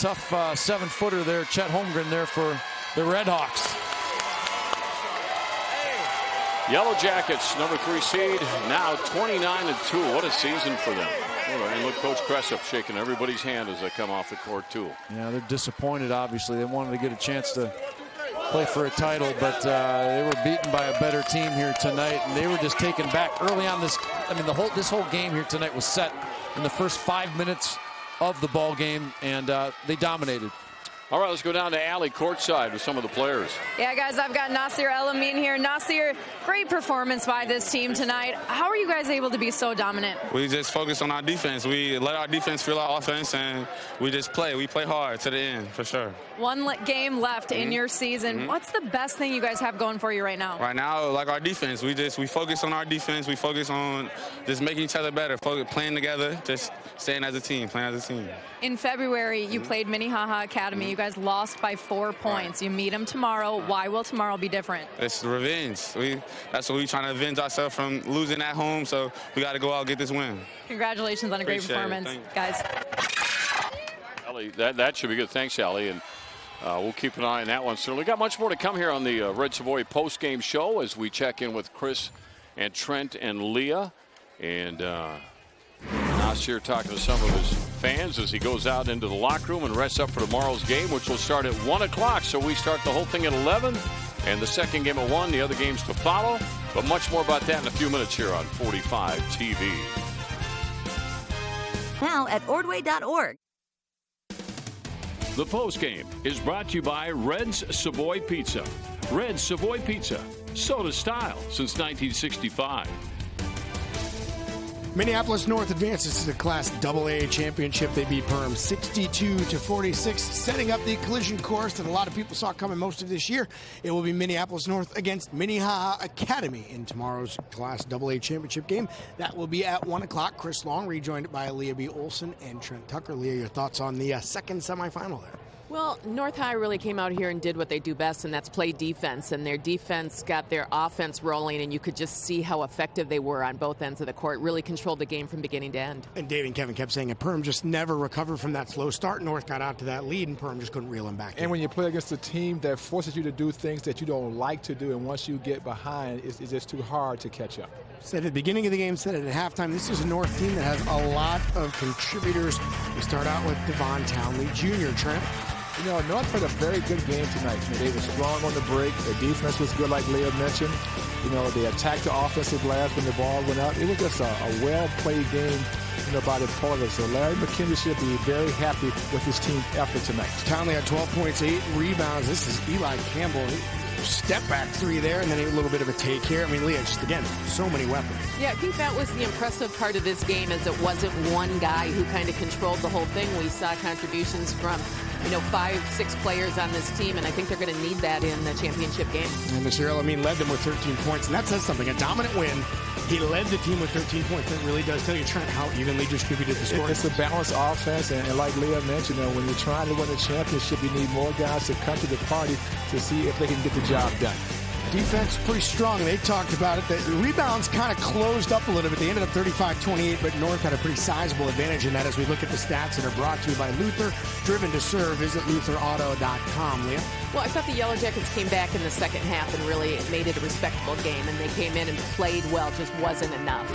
F: tough 7-footer there, Chet Holmgren there for the Red Hawks.
B: Yellow Jackets, number 3 seed, now 29-2. What a season for them. And look, Coach Cressup shaking everybody's hand as they come off the court, too.
F: Yeah, they're disappointed, obviously. They wanted to get a chance to play for a title, but they were beaten by a better team here tonight, and they were just taken back early on this. I mean, this whole game here tonight was set in the first 5 minutes of the ball game, and they dominated.
B: All right, let's go down to Allie courtside with some of the players.
G: Yeah, guys, I've got Nasir El-Amin here. Nasir, great performance by this team tonight. How are you guys able to be so dominant?
J: We just focus on our defense. We let our defense feel our offense, and we just play. We play hard to the end, for sure.
G: One game left in your season. What's the best thing you guys have going for you right now?
J: Right now, like our defense, we focus on our defense. We focus on just making each other better, playing together, just staying as a team, playing as a team.
G: In February, you played Minnehaha Academy. You guys lost by 4 points. You meet them tomorrow. Why will tomorrow be different?
J: It's revenge. That's what we're trying to avenge ourselves from losing at home, so we got to go out and get this win.
G: Congratulations on a great performance, guys.
B: Allie, that should be good. Thanks, Allie. And we'll keep an eye on that one. Certainly got much more to come here on the Red Savoy post-game show as we check in with Chris and Trent and Leah. And Nasir talking to some of his fans as he goes out into the locker room and rests up for tomorrow's game, which will start at 1 o'clock. So we start the whole thing at 11, and the second game at 1, the other games to follow. But much more about that in a few minutes here on 45 TV.
K: Now at ordway.org.
B: The postgame is brought to you by Red's Savoy Pizza. Red's Savoy Pizza, soda style since 1965.
C: Minneapolis North advances to the Class AA championship. They beat Perham 62-46, setting up the collision course that a lot of people saw coming most of this year. It will be Minneapolis North against Minnehaha Academy in tomorrow's Class AA championship game. That will be at 1 o'clock. Chris Long rejoined by Leah B. Olson and Trent Tucker. Leah, your thoughts on the second semifinal there?
D: Well, North High really came out here and did what they do best, and that's play defense. And their defense got their offense rolling, and you could just see how effective they were on both ends of the court. Really controlled the game from beginning to end.
C: And Dave and Kevin kept saying that Perham just never recovered from that slow start. North got out to that lead, and Perham just couldn't reel him back in.
E: And when you play against a team that forces you to do things that you don't like to do, and once you get behind, it's just too hard to catch up.
C: Said at the beginning of the game, said it at halftime, this is a North team that has a lot of contributors. We start out with Devon Townley Jr., Trent.
E: You know, North played a very good game tonight. I mean, they were strong on the break. Their defense was good, like Leah mentioned. You know, they attacked the offensive glass when the ball went up. It was just a well-played game, you know, by the Porters. So Larry McKenzie should be very happy with his team effort tonight.
C: Townley had 12 points, 8 rebounds. This is Eli Campbell. Step back 3 there, and then a little bit of a take here. I mean, Leah, just again, so many weapons.
D: Yeah, I think that was the impressive part of this game, is it wasn't one guy who kind of controlled the whole thing. We saw contributions from, 5-6 players on this team, and I think they're going to need that in the championship game.
C: And Nasir El-Amin led them with 13 points, and that says something. A dominant win. He led the team with 13 points. That really does tell you, Trent, how evenly distributed the score.
E: It's a balanced offense, and like Leah mentioned, when you're trying to win a championship, you need more guys to come to the party to see if they can get the job done.
C: Defense pretty strong. They talked about it. The rebounds kind of closed up a little bit. They ended up 35-28, but North had a pretty sizable advantage in that as we look at the stats that are brought to you by Luther. Driven to serve. Visit LutherAuto.com. Leah?
D: Well, I thought the Yellow Jackets came back in the second half and really made it a respectable game, and they came in and played well, just wasn't enough.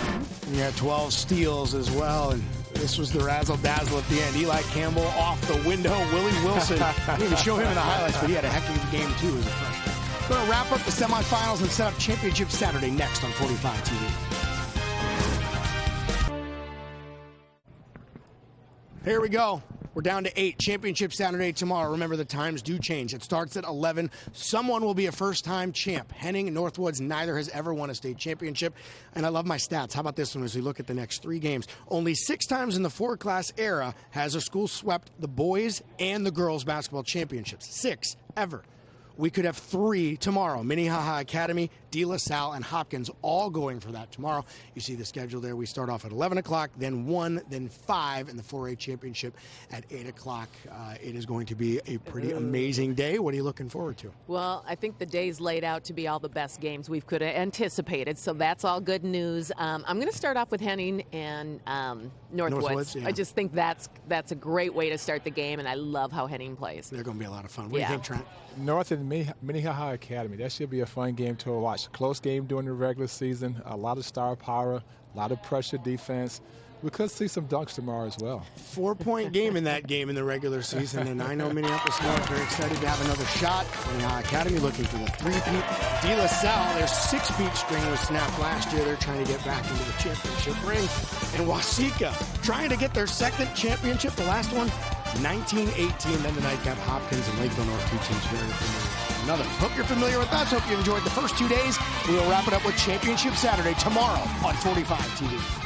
C: Yeah, 12 steals as well, and this was the razzle-dazzle at the end. Eli Campbell off the window. Willie Wilson, didn't even show him in the highlights, but he had a heck of a game, too, as a freshman. We're going to wrap up the semifinals and set up Championship Saturday next on 45 TV. Here we go. We're down to 8. Championship Saturday tomorrow. Remember, the times do change. It starts at 11. Someone will be a first-time champ. Henning, Northwoods, neither has ever won a state championship. And I love my stats. How about this one as we look at the next 3 games? Only 6 times in the 4-class era has a school swept the boys and the girls basketball championships. 6 ever. We could have 3 tomorrow. Minnehaha Academy, De La Salle, and Hopkins all going for that tomorrow. You see the schedule there. We start off at 11 o'clock, then 1, then 5 in the 4A championship at 8 o'clock. It is going to be a pretty amazing day. What are you looking forward to?
D: Well, I think the day's laid out to be all the best games we could have anticipated, so that's all good news. I'm going to start off with Henning and Northwoods. Yeah. I just think that's a great way to start the game, and I love how Henning plays.
C: They're going to be a lot of fun. What do you think, Trent?
E: North and Minnehaha Academy. That should be a fun game to watch. Close game during the regular season. A lot of star power, a lot of pressure defense. We could see some dunks tomorrow as well.
C: 4-point game in that game in the regular season, and I know Minneapolis North very excited to have another shot. Minnehaha Academy looking for the 3-peat. De La Salle, their 6-peat string was snapped last year. They're trying to get back into the championship ring. And Waseca trying to get their 2nd championship. The last one 1918, then the nightcap, Hopkins and Lakeville North, two teams very familiar. Another. Hope you're familiar with us. Hope you enjoyed the first 2 days. We will wrap it up with Championship Saturday tomorrow on 45 TV.